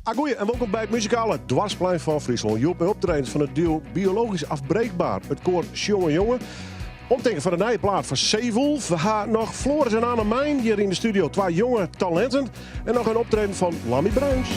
Goeie en welkom bij het muzikale Dwarsplein van Friesland. Joep en optredens van het duo Biologisch Afbreekbaar. Het koor Sjonge Jonge. Omteken van de nieuwe plaat van Seewolf. We gaan nog Floris en Anne Mijn hier in de studio. Twee jonge talenten. En nog een optreden van Lammy Bruins.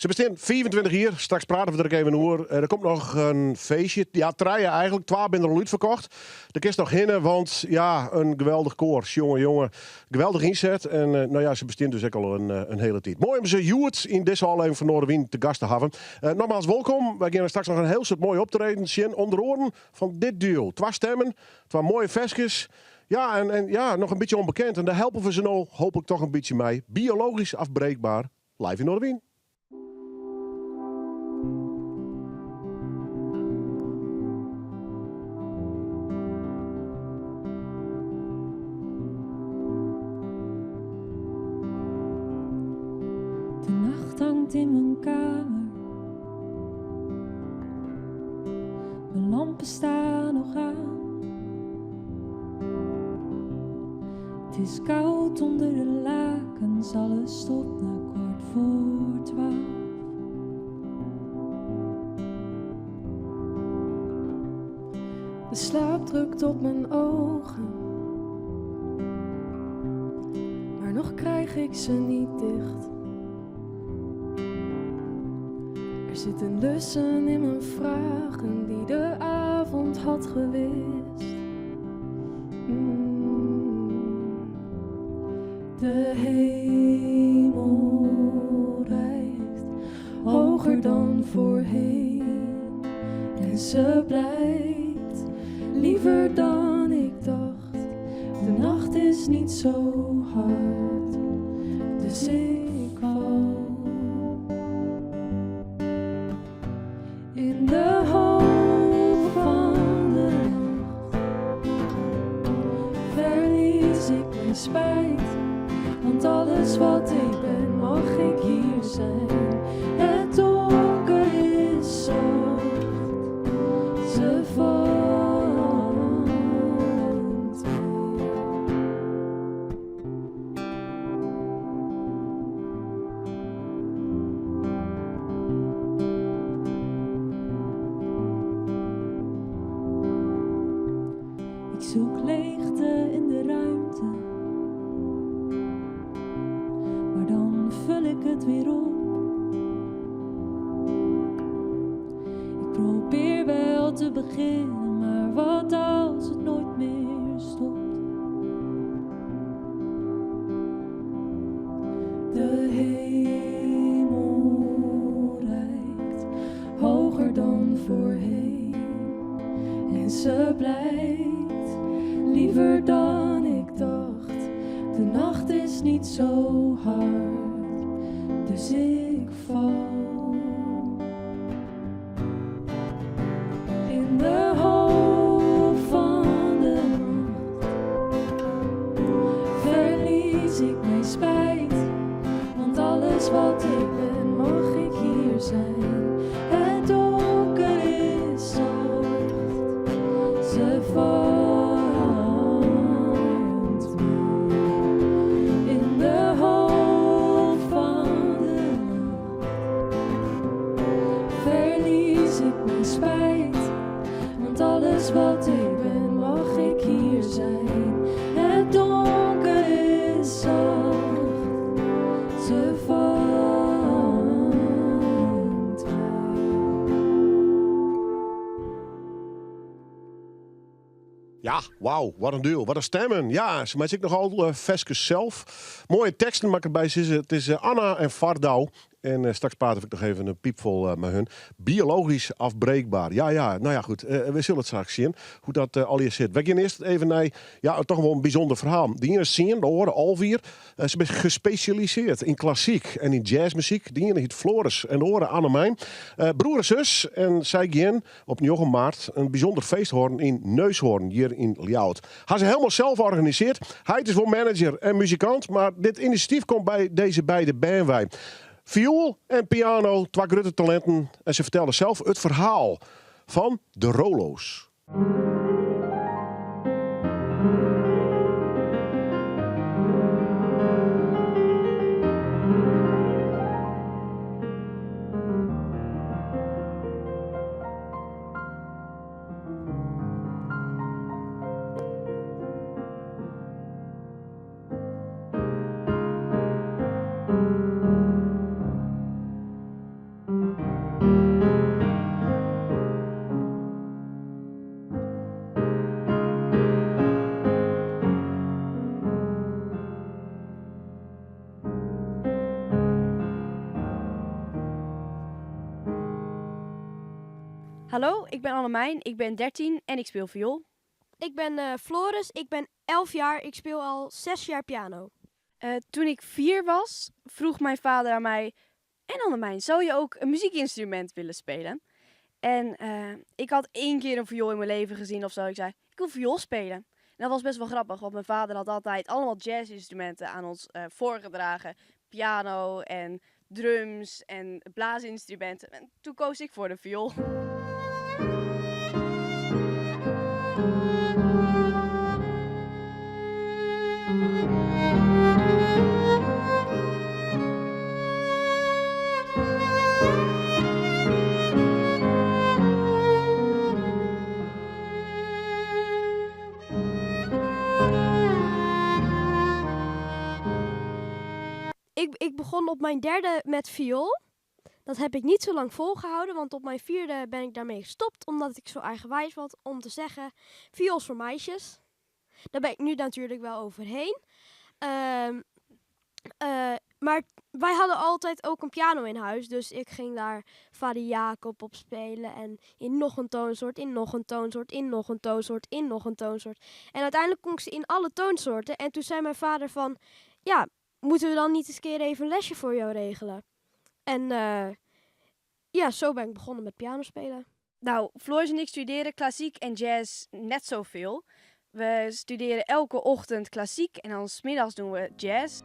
Ze bestaan 24 hier. Straks praten we er even over. Er komt nog een feestje. Ja, treien eigenlijk. 12 binnen al uitverkocht. Er kist nog hinnen, want ja, een geweldig koor. Jongen. Geweldig inzet. En nou ja, ze bestaan dus ook al een hele tijd. Mooi om ze Hewitt in deze aflevering van Noorderwind te gast te hebben. Nogmaals welkom. Wij gaan straks nog een heel soort mooie optreden zien. Onder oren van dit duo. 2 stemmen. 2 mooie versjes. Ja, en ja, nog een beetje onbekend. En daar helpen we ze nou hopelijk toch een beetje mee. Biologisch afbreekbaar. live in Noorderwien. De nacht hangt in mijn kamer. Mijn lampen staan nog aan. Het is koud onder de lakens, alles stopt na 11:15. De slaap drukt op mijn ogen, maar nog krijg ik ze niet dicht. Er zitten lussen in mijn vragen die de avond had gewist. De hemel reikt hoger dan voorheen en ze blijkt liever dan ik dacht. De nacht is niet zo hard, dus ik val in de hoop van de nacht. Verlies ik mijn spijt, want alles wat ik ben mag ik hier zijn. Het donker is zacht, ze valt weer. Ik zoek leegte in de ruimte, maar dan vul ik het weer op. Ik probeer wel te beginnen, maar wat als het nooit meer stopt? De hemel reikt hoger dan voorheen en ze blijkt liever dan ik dacht. De nacht is niet zo hard, dus ik val in de hoop van de nacht. Verlies ik mijn spijt, want alles wat ik ben mag ik hier zijn. Het donker is zacht, ze valt weer. In de hoop van de nacht verlies ik mijn spijt, want alles wat ik ben mag ik hier zijn. Het donker is zacht, ze valt weer. Ja, wauw, wat een duo, wat een stemmen. Ja, ze maakt ik nogal Veskes zelf. Mooie teksten, maar erbij zitten. Het is Anna en Vardouw. En straks praten ik nog even een piepvol met hun. Biologisch afbreekbaar. Ja, nou ja, goed. We zullen het straks zien hoe dat al hier zit. We gaan eerst even naar toch wel een bijzonder verhaal. Die ene zien, de horen Alvier. Ze zijn gespecialiseerd in klassiek en in jazzmuziek. Die ene heet Floris en de horen Annemijn. Broer en zus. En zij gaan op 9 maart een bijzonder feest horen in Neushoorn, hier in Ljouwert. Hij ze helemaal zelf georganiseerd. Hij is voor manager en muzikant. Maar dit initiatief komt bij deze beide bandwij. Viool en piano, twee grote talenten. En ze vertelden zelf het verhaal van de Rolo's. Hallo, ik ben Annemijn, ik ben 13 en ik speel viool. Ik ben Floris, ik ben 11 jaar, ik speel al 6 jaar piano. Toen ik 4 was, vroeg mijn vader aan mij... En Annemijn, zou je ook een muziekinstrument willen spelen? En ik had 1 keer een viool in mijn leven gezien of zo. Ik zei, ik wil viool spelen. En dat was best wel grappig, want mijn vader had altijd allemaal jazzinstrumenten aan ons voorgedragen. Piano en drums en blaasinstrumenten. En toen koos ik voor de viool. Ik begon op mijn 3e met viool. Dat heb ik niet zo lang volgehouden, want op mijn 4e ben ik daarmee gestopt. Omdat ik zo eigenwijs was om te zeggen, viool is voor meisjes. Daar ben ik nu natuurlijk wel overheen. Maar wij hadden altijd ook een piano in huis. Dus ik ging daar Vader Jacob op spelen. En in nog een toonsoort, in nog een toonsoort, in nog een toonsoort, in nog een toonsoort. En uiteindelijk kon ik ze in alle toonsoorten. En toen zei mijn vader van, ja, moeten we dan niet eens keer even een lesje voor jou regelen? En ja, zo ben ik begonnen met piano spelen. Nou, Floris en ik studeren klassiek en jazz net zoveel. We studeren elke ochtend klassiek en dan 's middags doen we jazz.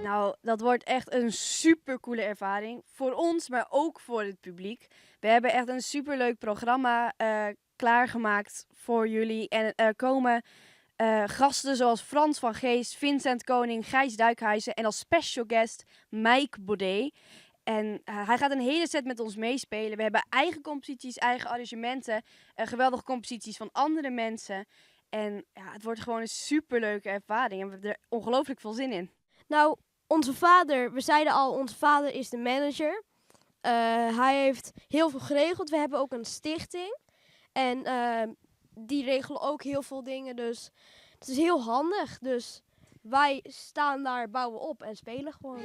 Nou, dat wordt echt een supercoole ervaring. Voor ons, maar ook voor het publiek. We hebben echt een superleuk programma klaargemaakt voor jullie. En er komen gasten zoals Frans van Geest, Vincent Koning, Gijs Duikhuizen en als special guest Mike Baudet. En hij gaat een hele set met ons meespelen. We hebben eigen composities, eigen arrangementen, geweldige composities van andere mensen. En ja, het wordt gewoon een superleuke ervaring en we hebben er ongelooflijk veel zin in. Nou, onze vader, we zeiden al, onze vader is de manager. Hij heeft heel veel geregeld. We hebben ook een stichting. En die regelen ook heel veel dingen. Dus het is heel handig. Dus wij staan daar, bouwen op en spelen gewoon.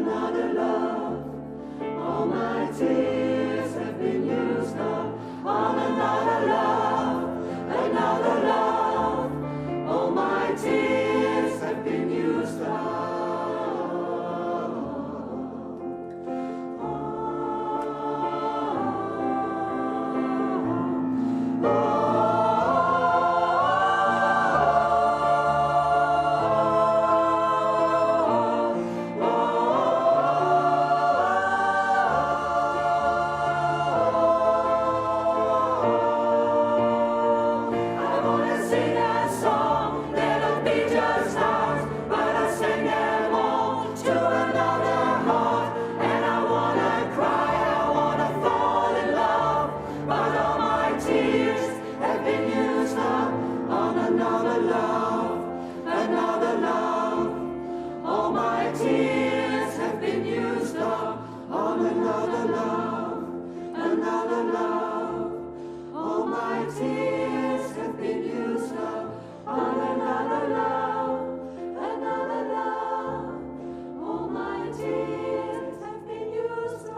another love. All my tears have been used up on another love, another love. All my tears have been used up. I wanna sing that song that'll be just ours, but I sing them all to another heart. And I wanna cry, I wanna fall in love, but all my tears have been used up on another love, another love. All my tears have been used up on another love, another love. All my tears have been used up on another love, another love. All my tears have been used up.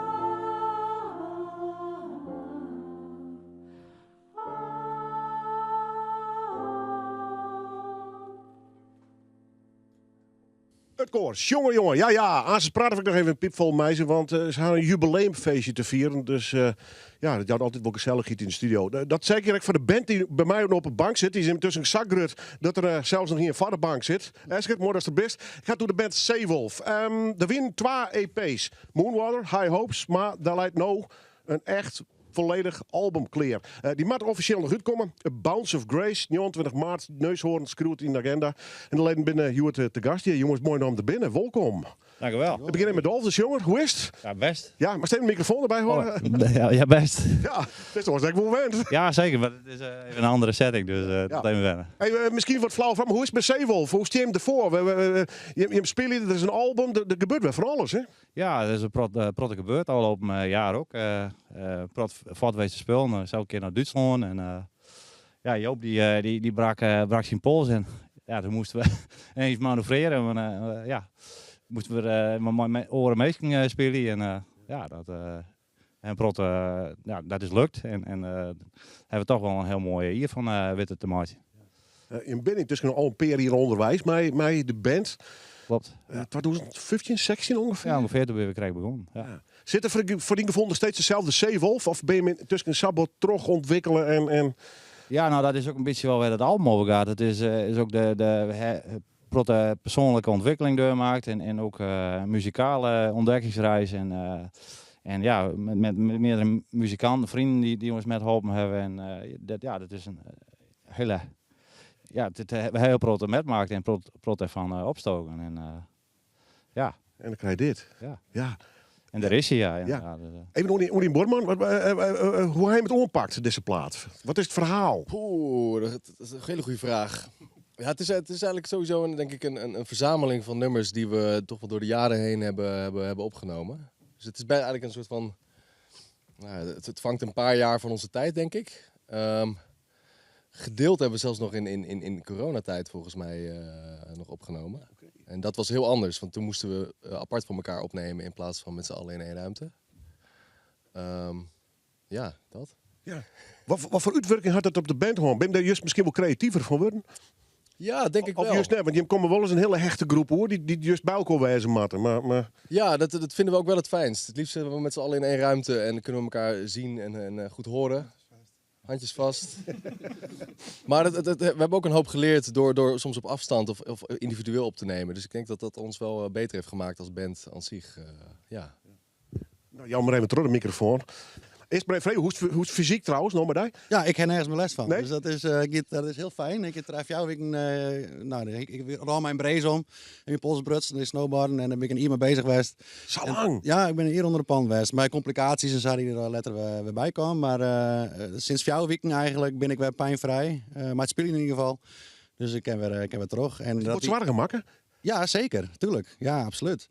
Het koor, jongen. Ja. Aan ze praten ik nog even een piepvol meisje, want ze hadden een jubileumfeestje te vieren. Dus ja, dat had altijd wel gezellig hier in de studio. Dat zeker ik voor de band die bij mij op de bank zit. Die is intussen zakgrut dat er zelfs nog hier een vaderbank zit. Schrik mooi als de best. Ik ga door de band Seewolf. Er winnen 2 EP's. Moonwater, High Hopes, maar daar lijkt nou een echt volledig album clear. Die mag officieel nog uitkomen. A Bounce of Grace, 29 maart, Neushoorn, schreeuwt in de agenda. En de leden binnen Hewitt te gast. Ja, jongens, mooi om te binnen. Welkom. Dank u wel. We beginnen met Dolf, dus jongen. Hoe is het? Ja, best. Ja, maar steeds een microfoon erbij horen. Ja, best. Ja, dat is toch wel wel wend. Ja, zeker. Maar het is even een andere setting, dus dat even wennen. Hey, misschien wat flauw van, maar hoe is het met Seewolf? Hoe is het je hem ervoor? Je speelt, er is een album, er gebeurt weer van alles, hè? Ja, er is een protte gebeurd, al op een jaar ook. Prot voortwezen spelen, zo een keer naar Duitsland. En ja, Joop die brak zijn pols in. Ja, toen moesten we eens manoeuvreren. Ja, moesten we met oren mee spelen. En ja, dat is lukt. En hebben we toch wel een heel mooi hier van witte te maken. Je bent intussen al een paar hier onderwijs, met de band. Klopt. 2015, 16 ongeveer? Ja, ongeveer toen we krijgen begonnen. Ja. Zit er voor die gevonden steeds dezelfde Seewolf? Of ben je tussen een sabot terug ontwikkelen en... Ja, nou dat is ook een beetje wel waar het album over gaat. Het is ook de persoonlijke ontwikkeling doormaakt en ook muzikale ontdekkingsreis. En ja, met meerdere muzikanten, vrienden die ons met geholpen hebben. En dat is een hele... Ja, het heel protte met maakt en protte van opstoken. En ja. En dan krijg je dit. Ja. En daar is hij, ja. Even onder die Borman, hoe hij het oppakt, deze plaat. Wat is het verhaal? Dat is een hele goede vraag. Ja, het is eigenlijk sowieso denk ik een verzameling van nummers die we toch wel door de jaren heen hebben opgenomen. Dus het is eigenlijk een soort van... Nou, het vangt een paar jaar van onze tijd, denk ik. Gedeeld hebben we zelfs nog in coronatijd volgens mij nog opgenomen. Okay. En dat was heel anders, want toen moesten we apart van elkaar opnemen in plaats van met z'n allen in één ruimte. Ja, dat. Ja. Wat voor uitwerking had dat op de band gewoon? Ben je daar juist misschien wel creatiever van worden? Ja, denk ik wel. Of juist net, want je komt wel eens een hele hechte groep hoor, die juist bij elkaar wijzen matten. Maar... Ja, dat vinden we ook wel het fijnst. Het liefst hebben we met z'n allen in één ruimte en kunnen we elkaar zien en goed horen. Handjes vast. Maar we hebben ook een hoop geleerd door soms op afstand of individueel op te nemen. Dus ik denk dat dat ons wel beter heeft gemaakt als band aan zich. Ja. Nou, jou maar even terug de microfoon. Eerst maar even, hoe is het fysiek trouwens, nog maar daar? Ja, ik heb nergens mijn les van. Nee? Dus dat is heel fijn. Ik tref jou, ik rol mijn brace om. En je polsbruts, en snowboarden. En dan ben ik hier mee bezig geweest. Zo lang? Ja, ik ben hier onder de pan geweest. Mijn complicaties en zo die er later weer bij komen. Maar sinds 4 weken eigenlijk ben ik weer pijnvrij. Maar het speelt in ieder geval. Dus ik heb weer terug. En Het wordt zwaar gemakken? Ja, zeker. Tuurlijk. Ja, absoluut.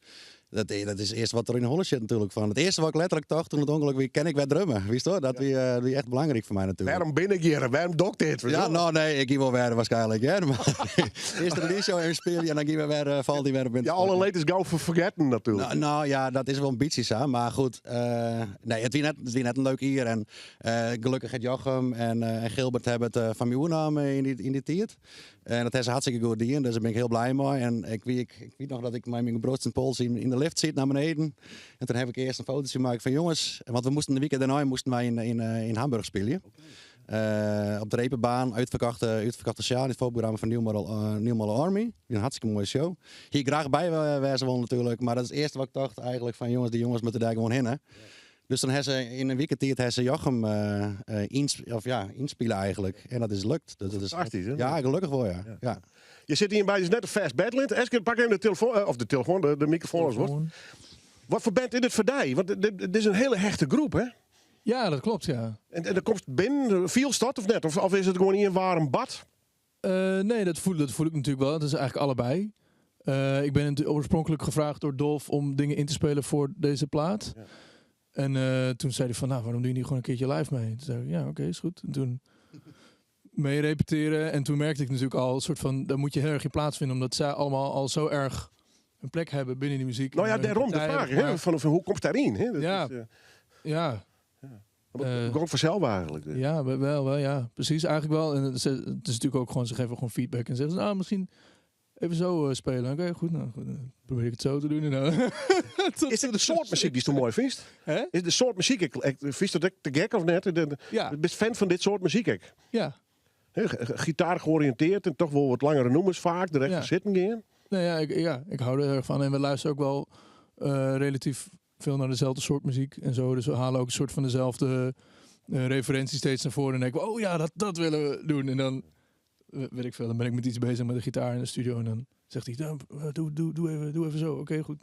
Dat is het eerste wat er in de Holland zit natuurlijk van. Het eerste wat ik letterlijk dacht toen het ongeluk weer ken ik weer drummen. Wist je? Dat wie echt belangrijk voor mij natuurlijk. Waarom ben ik hier? Waarom doe ik dit? Ja, nou nee, ik ging wel weer waarschijnlijk. Hè? Maar eerst de release show even spelen en dan gaan we weer, valt hij weer op in. Ja, alle latest go voor vergeten natuurlijk. Nou ja, dat is wel ambities aan. Maar goed, nee, het was net een leuk hier. En gelukkig het Jochem en Gilbert hebben het van mij opgenomen in die tijd. En dat is hartstikke goed gedaan, dus daar ben ik heel blij mee. En ik weet nog dat ik met mijn broodje en pols in de lift zit naar beneden. En toen heb ik eerst een fotootje gemaakt van jongens. Want we moesten de weekend daarna wij in Hamburg spelen. Op de repenbaan, uitverkochte zaal in het voorprogramma van New Model Army. Een hartstikke mooie show. Hier graag bij wezen wel natuurlijk. Maar dat is het eerste wat ik dacht eigenlijk van jongens, die jongens moeten daar gewoon heen. Hè? Dus dan hebben ze in een weekend heeft ze Jochem inspelen eigenlijk. En dat is lukt. Dus dat is Fantastisch, hè? ja, gelukkig wel, ja. Je zit hier bij, is net een fast battle. Eske, pak even de telefoon, of de telefoon, de microfoon als wordt. Wat voor band is dit voor jou? Want dit is een hele hechte groep, hè? Ja, dat klopt, ja. En er komt binnen, viel stad of net? Of is het gewoon hier een warm bad? Nee, dat voel ik natuurlijk wel. Het is eigenlijk allebei. Ik ben oorspronkelijk gevraagd door Dolf om dingen in te spelen voor deze plaat. Ja. En toen zei hij van, nou, waarom doe je niet gewoon een keertje live mee? Toen zei ik, ja, oké, is goed. En toen mee repeteren. En toen merkte ik natuurlijk al een soort van, daar moet je heel erg in plaats vinden, omdat zij allemaal al zo erg een plek hebben binnen die muziek. Nou ja, daarom de vraag, hè? Van hoe komt het daarin? Hè? Dat ja, is, ja. Gewoon vanzelf eigenlijk. Ja, wel, ja, precies, eigenlijk wel. En het is natuurlijk ook gewoon, ze geven gewoon feedback en zeggen ze, misschien even zo spelen. Oké, goed, nou, probeer ik het zo te doen. En nou. Is dit de soort muziek die je zo mooi vindt? Hè? Is de soort muziek, vind je dat te gek of net? Ja. Je bent fan van dit soort muziek, ik. Ja. Gitaar georiënteerd en toch wel wat langere nummers vaak, direct ja. Zitten gaan. Nee, ik hou er erg van. En we luisteren ook wel relatief veel naar dezelfde soort muziek en zo. Dus we halen ook een soort van dezelfde referentie steeds naar voren. En denken we, oh ja, dat willen we doen. En dan, weet ik veel, dan ben ik met iets bezig met de gitaar in de studio. En dan zegt hij, doe even zo. Oké, goed.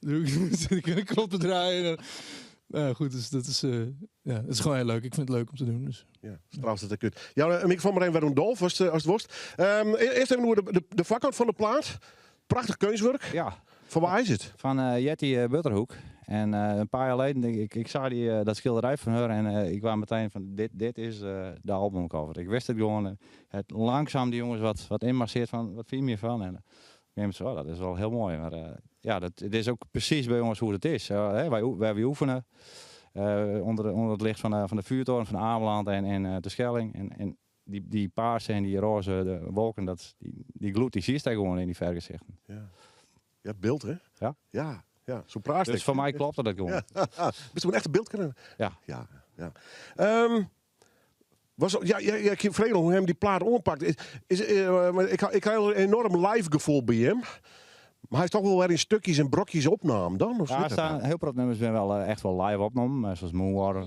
Dan zit ik een knop te draaien. En dan, goed, dus dat is, het is gewoon heel leuk. Ik vind het leuk om te doen. Dus. Ja, trouwens dat kut. Ja, ik vond maar even waarom Dolf als het worst. Eerst even de voorkant van de plaat. Prachtig kunstwerk. Ja. Van waar is het? Van Jetty Butterhoek. En een paar jaar geleden, ik zag dat schilderij van haar en ik kwam meteen van dit is de albumcover. Ik wist het gewoon. Het langzaam die jongens wat inmasseert van, wat vind je ervan? En ik zo, dat is wel heel mooi. Maar het is ook precies bij jongens hoe het is. Wij oefenen onder het licht van de vuurtoren van Ameland en de Schelling. En die paarse en die roze de wolken, die gloed, die zie je gewoon in die vergezichten. Ja, het beeld hè? Ja. Ja, zo praat dus voor mij klopt dat gewoon. Ja. Bist je echt een beeld kunnen? Ja. Ik vrees hoe hem die plaat oppakt. Ik heb een enorm live gevoel bij hem. Maar hij is toch wel weer in stukjes en brokjes opname dan? Of ja, er staan heel veel nummers ben wel echt wel live opgenomen. Zoals Moonwater.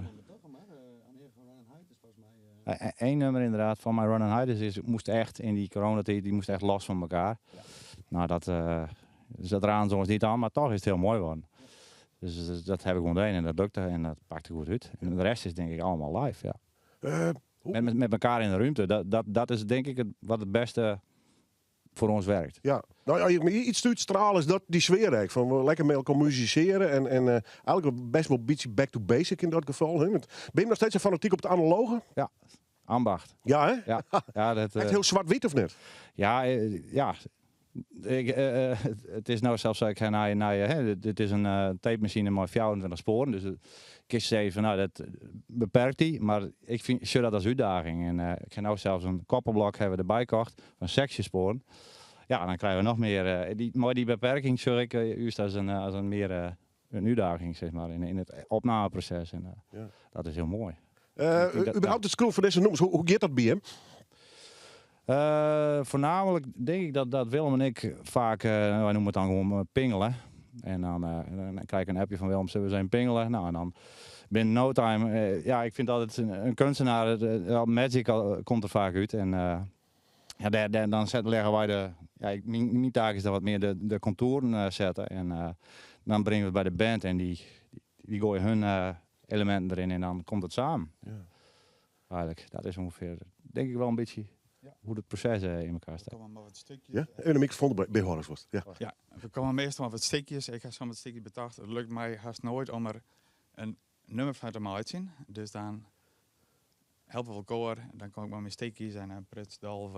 Eén nummer inderdaad van My Run and Hide moest echt in die coronatijd, die moest echt los van elkaar. Ja. Nou, dat raden ze ons niet aan, maar toch is het heel mooi geworden. Dus dat heb ik gewoon gedaan en dat lukte en dat pakte goed uit. En de rest is denk ik allemaal live, ja. Met elkaar in de ruimte, dat is denk ik wat het beste voor ons werkt. Ja, nou ja, iets uitstralen is dat die sfeer eigenlijk. Van we lekker met elkaar musiceren en eigenlijk best wel een beetje back to basic in dat geval. Hè? Ben je nog steeds een fanatiek op het analoge? Ja, ambacht. Ja, hè? Ja, dat, echt heel zwart-wit of net? Ja. Het is nou zelfs, ik ga dit is een tape machine met 24 sporen. Dus ik zei van, nou, dat beperkt die. Maar ik vind dat als uitdaging. En ik ga nou zelfs een koppelblok hebben erbij gekocht van sectiesporen. Ja, dan krijgen we nog meer. Maar die beperking zie ik juist als een meer een uitdaging, zeg maar, in het opnameproces. En dat is heel mooi. Überhaupt het screw van deze nummers, hoe gaat dat bij hem? Voornamelijk denk ik dat Willem en ik vaak, wij noemen het dan gewoon pingelen. En dan krijg ik een appje van Willem, we zijn pingelen. Nou, en dan binnen no time, ik vind dat een kunstenaar, magic komt er vaak uit. En dan leggen wij mijn taak is dat wat meer de contouren zetten. En dan brengen we het bij de band en die gooien hun elementen erin en dan komt het samen. Ja. Eigenlijk, dat is ongeveer, denk ik wel een beetje hoe het proces in elkaar We staat. komen maar wat stukjes. Ja? En de microfoon bij Horus was. Ja. Ja, we komen meestal met wat stukjes. Ik heb zo'n wat stukjes bedacht. Het lukt mij haast nooit om er een nummer van te maken. Dus dan helpen we elkaar. Dan kom ik met mijn stukjes en dan pruts Dolf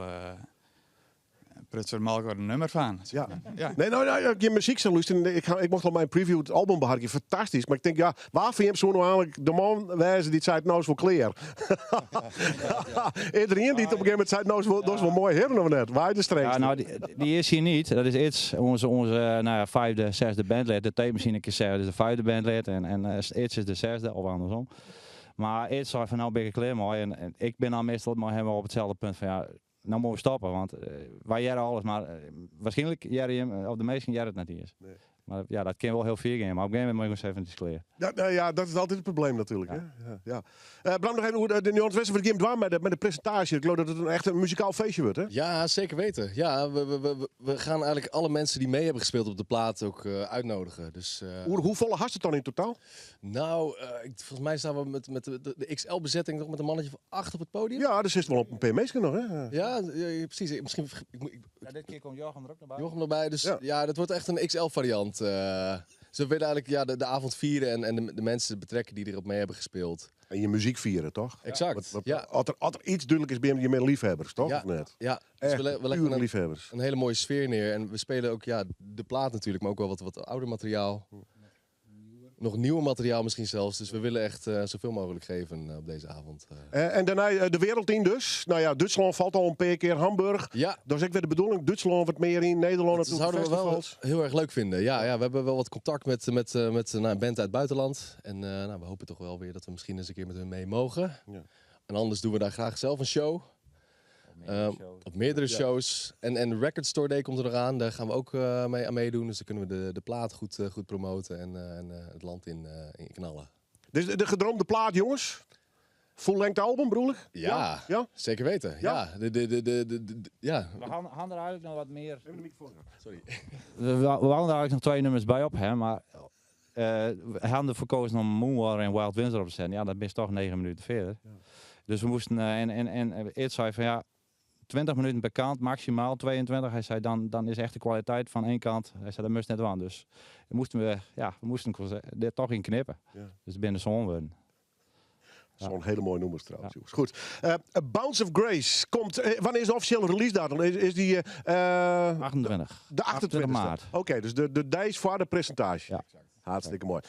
er mal een nummer van. Ja. Ja. Nee, nou, je muziek zo luisteren. Ik mocht al mijn preview het album beharken. Fantastisch. Maar ik denk, ja, waar vind je hem zo nou eigenlijk de man wijzen die zei het nou is voor kleer? Iedereen die het op een gegeven moment zei nou is wel mooi heren of net. Waar je de streek? Ja, nou, die is hier niet. Dat is iets, onze nou ja, vijfde, zesde bandlid. De theemachine is de vijfde bandlid en iets is de zesde, of andersom. Maar iets zei van nou ben ik klaar mooi. En ik ben dan meestal maar helemaal op hetzelfde punt van ja, nou moeten we stoppen. Want wij jaren alles, maar waarschijnlijk jaren je hem, of de meesten jaren het net eens. Nee. Maar ja, dat kan wel heel veel gaan. Maar op een gegeven moment moet je eens even klaar. Ja, dat is altijd het probleem natuurlijk. Ja. Hè? Ja. Bram, nog even hoe de Nederlandse wedstrijd van de game dwaan met de presentatie. Ik geloof dat het echt een muzikaal feestje wordt, hè? Ja, zeker weten. Ja, we gaan eigenlijk alle mensen die mee hebben gespeeld op de plaat ook uitnodigen. Dus, Hoe volle hast het dan in totaal? nou, volgens mij staan we met de XL-bezetting nog met een mannetje van 8 op het podium. Ja, er zit wel op een PM'sje nog, hè? Ja, precies. Misschien dit keer komt Jochem er ook naar Jochem erbij. Dus Ja. ja, dat wordt echt een XL-variant. Dus we willen eigenlijk de avond vieren en de mensen betrekken die erop mee hebben gespeeld. En je muziek vieren, toch? Exact. Ja. Ja, Als er iets duidelijk is, ben je meer liefhebbers, toch? Ja. Of net? ja. Dus Echt, we leggen pure een, liefhebbers. een hele mooie sfeer neer. En we spelen ook de plaat natuurlijk, maar ook wel wat ouder materiaal. Nog nieuwer materiaal misschien zelfs. Dus we willen echt zoveel mogelijk geven op deze avond. En daarna de wereld in dus. Nou ja, Duitsland valt al een paar keer. Hamburg. Ja, Dat is ook weer de bedoeling. Duitsland wat meer in. Nederland dat natuurlijk zouden we wel festivals. heel erg leuk vinden. Ja, we hebben wel wat contact met een band uit het buitenland. En we hopen toch wel weer dat we misschien eens een keer met hun mee mogen. Ja. En anders doen we daar graag zelf een show. Op meerdere shows. En Record Store Day komt er nog aan. Daar gaan we ook mee aan meedoen. Dus dan kunnen we de plaat goed promoten en het land in knallen. Dus de gedroomde plaat, jongens. Full-length album, bedoel ik? Ja, Ja? zeker weten. Ja? Ja, ja. We gaan er eigenlijk nog wat meer. Even de microfoon. Sorry. We hadden er eigenlijk nog 2 nummers bij op, hè, maar we hadden er verkozen om Moonwater en Wild Winds erop te zetten. Ja, dat is toch 9 minuten verder. Ja. Dus we moesten, en Ed zei van ja, 20 minuten per kant, maximaal 22. Hij zei dan is echt de kwaliteit van één kant. Hij zei dat moest net aan. Dus we moesten dit toch in knippen. Ja. Dus binnen zo'n worden. Zo'n hele mooie noemers trouwens, jongens. Goed. A Bounce of Grace komt. Wanneer is de officiële release datum? Is die 28. de 28 maart. Oké, dus de dijs voor de presentatie. Ja. Hartstikke mooi.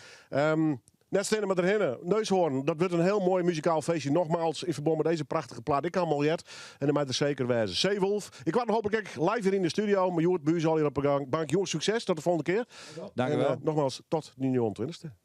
Net stenen met erheen. Neushoorn, dat wordt een heel mooi muzikaal feestje. Nogmaals, in verband met deze prachtige plaat. Ik kan Miljet. En dan maakt er zeker wijze. Zeewolf. Ik kwam hopelijk live hier in de studio. Maar Joert Buus al hier op de bank. Jongens, succes. Tot de volgende keer. Dank u En, wel. nogmaals, tot de 29e.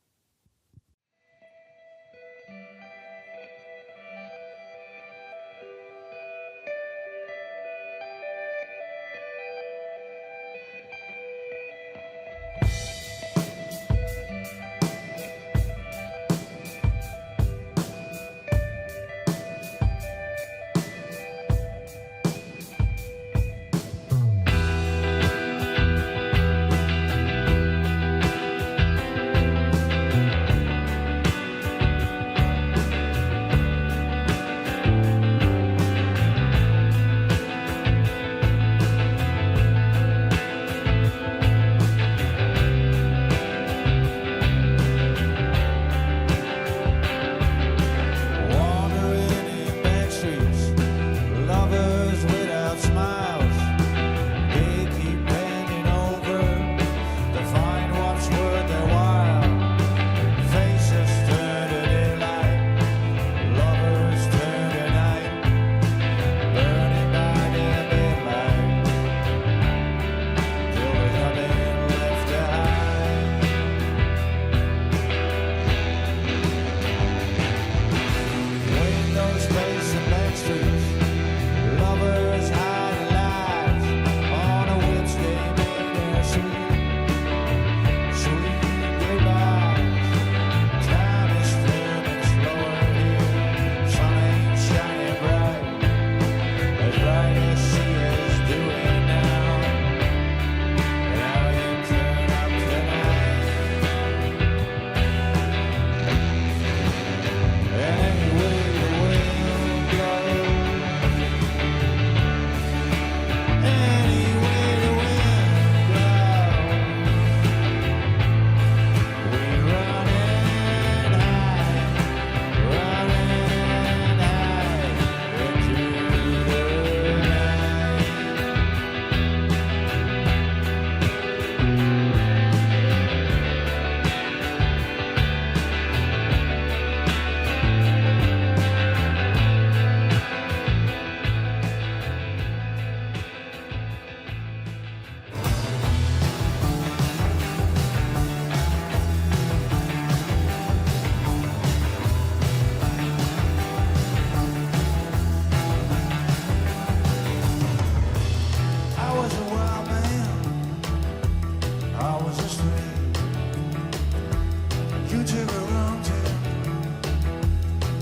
You took a wrong turn.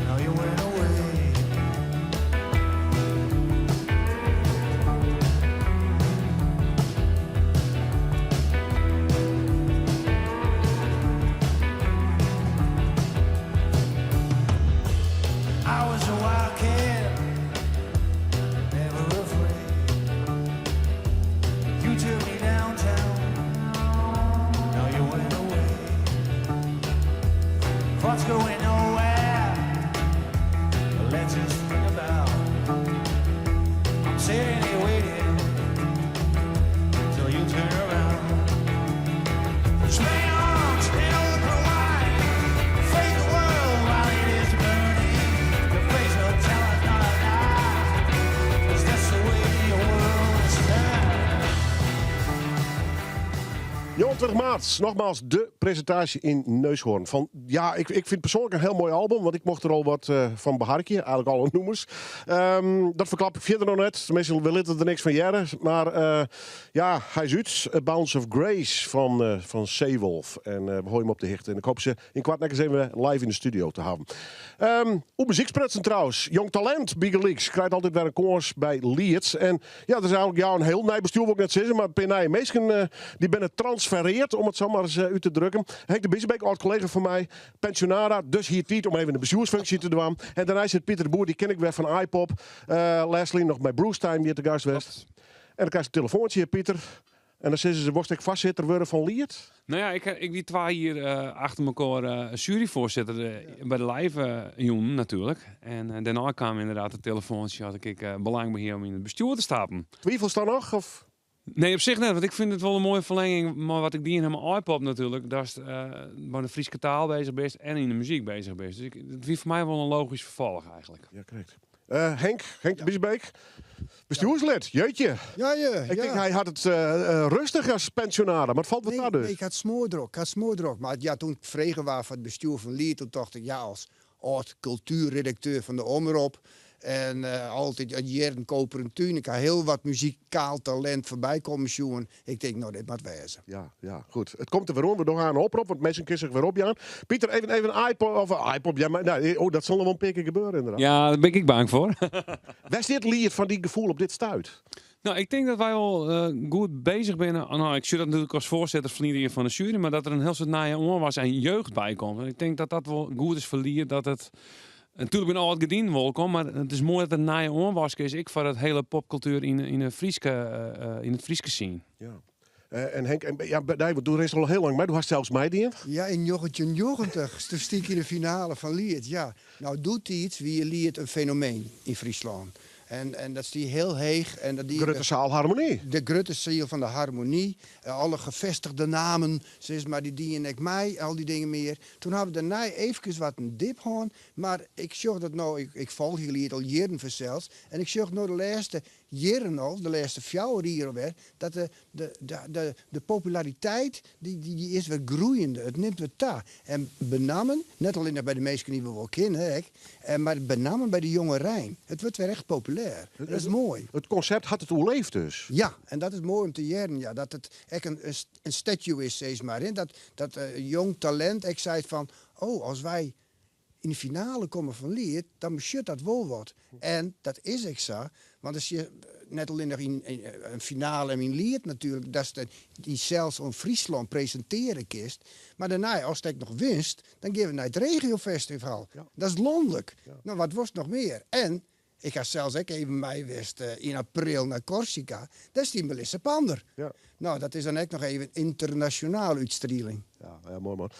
Now you went away. I was a wildcat, never afraid. You took me downtown, now you went away. Thoughts going nowhere, let's just think about. I'm sitting here waiting till you turn around. Swing your arms and open wide, face the world while it is burning. The face will tell us not to die, 'cause that's the way your world is turned. 20 maart, nogmaals de presentatie in Neushoorn. Ja, ik vind het persoonlijk een heel mooi album, want ik mocht er al wat van beharken, eigenlijk alle noemers. Dat verklap ik verder nog net. Tenminste, we litten er niks van jaren. Maar ja, hij is uit. A Bounce of Grace van Seewolf. En we gooien hem op de hicht. En ik hoop ze in kwartnekkers even live in de studio te hebben. Op muziekspretsen trouwens. Jong Talent, Bigger Leaks, krijgt altijd weer een koers bij Leeds. En ja, dat is eigenlijk een heel nieuw bestuur, wil ik net zeggen. Maar bij meesten die ben het transfereerd, om het zo maar eens uit te drukken. Henk de Bisbeek, oud-collega van mij, pensionara. Dus hier tijd om even de bestuursfunctie te doen. En daarna zit Pieter de Boer, die ken ik weer van iPop. Leslie nog bij Bruce Time, die te gast was. En dan krijg je een telefoontje, Pieter. En dan zeggen ze, worst ik vastzitter worden van Liert? Nou ja, ik die twee hier achter elkaar juryvoorzitter bij de live jongen natuurlijk. En daarna kwam inderdaad het telefoontje, had ik belang bij hier om in het bestuur te stappen. Twijfels dan nog? Of? Nee, op zich net, want ik vind het wel een mooie verlenging. Maar wat ik die in helemaal iPop natuurlijk, dat is bij de Friese taal bezig bent en in de muziek bezig bent. Dus het is voor mij wel een logisch vervolg eigenlijk. Ja, correct. Henk de Bisbeek, bestuurslid, jeetje. Ja, ik denk hij had het rustig als pensionade, maar het valt wat daar dus. Nee, ik had smoordrok. Maar ja, toen ik vregen was van het bestuur van Lier, toen dacht ik, ja, als oud cultuurredacteur van de Omroep en altijd een jaren koperen tuin, ik had heel wat muzikaal talent voorbij komen zien. Ik denk, nou, dit moet wezen. Ja, goed. Het komt er weer om. We doen een oproep, want mensen kunnen zich weer opjaan. Pieter, even een iPop. Ja, maar, nou, dat zal nog wel een keer gebeuren inderdaad. Ja, daar ben ik bang voor. Waar zit Liert van die gevoel op dit stuit? Nou, ik denk dat wij al goed bezig zijn. Nou, ik zie dat natuurlijk als voorzitter van de jury, maar dat er een heel soort naaie onwas en jeugd bij komt. En ik denk dat dat wel goed is voor Lier, dat het... Natuurlijk ben ik al wat gediend welkom, maar het is mooi dat het naaie onwas is. Ik voor het hele popcultuur in het Frieske scene. Ja. En Henk, doe er al heel lang mee. Du hast zelfs mij die. Ja, in 1990 stiek in de finale van Liert. Ja, nou doet hij iets wie Liert een fenomeen in Friesland. En dat is die heel heeg. Grutte zaal harmonie. De Grutte ziel van de harmonie. Alle gevestigde namen. Zeg maar die en ik mij. Al die dingen meer. Toen hebben we daarna even wat een dip gehad. Maar ik zag dat nou. Ik volg hier al jaren vanzelfs. En ik zag nou de laatste jaren al. De laatste 4 jaar alweer. Dat de populariteit. Die is weer groeiende. Het neemt weer ta. En benamen. Net alleen bij de meesten die we wel kennen. Maar benamen bij de jonge Rijn. Het wordt weer echt populair. Dat is mooi. Het concept had het overleefd dus. Ja, en dat is mooi om te jaren. Ja, dat het echt een statue is, zeg maar. Hè? Dat jong talent, ik zei van... Oh, als wij in de finale komen van Liert, dan besjut dat wel wat. En dat is ik zo. Want als je net alleen nog in een finale en in Liert natuurlijk... dat is die zelfs in Friesland presenteren kist. Maar daarna, als ik nog winst, dan gaan we naar het regiofestival. Ja. Dat is landelijk. Ja. Nou, wat was nog meer? En... ik ga zelfs ook even mij wist in april naar Corsica. Dat is die Melissa Pander. Ja. Nou, dat is dan ook nog even internationaal uitstraling. Ja, mooi man.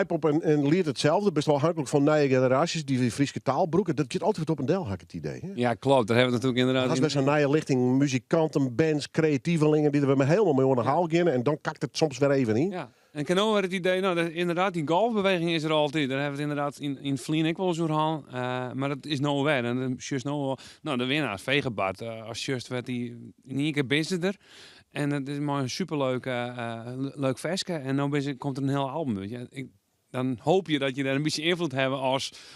iPop en Liert hetzelfde. Best wel afhankelijk van nieuwe generaties die Friese taal broeken. Dat zit altijd op een deel, had ik het idee. Hè? Ja, klopt. Daar hebben we natuurlijk inderdaad... Dat is best een nieuwe lichting. Muzikanten, bands, creatievelingen die er helemaal mee onder haal gaan. En dan kakt het soms weer even in. Ja. En kan ook het idee, nou, inderdaad, die golfbeweging is er altijd. Daar hebben we het inderdaad in Vlien ik wel eens over maar dat is nou weer. En dan just nou de winnaar, Vegebart. Als just werd die in één keer bizarder. En het is maar een superleuk leuk versje. En nu komt er een heel album uit. Ja, dan hoop je dat je daar een beetje invloed hebt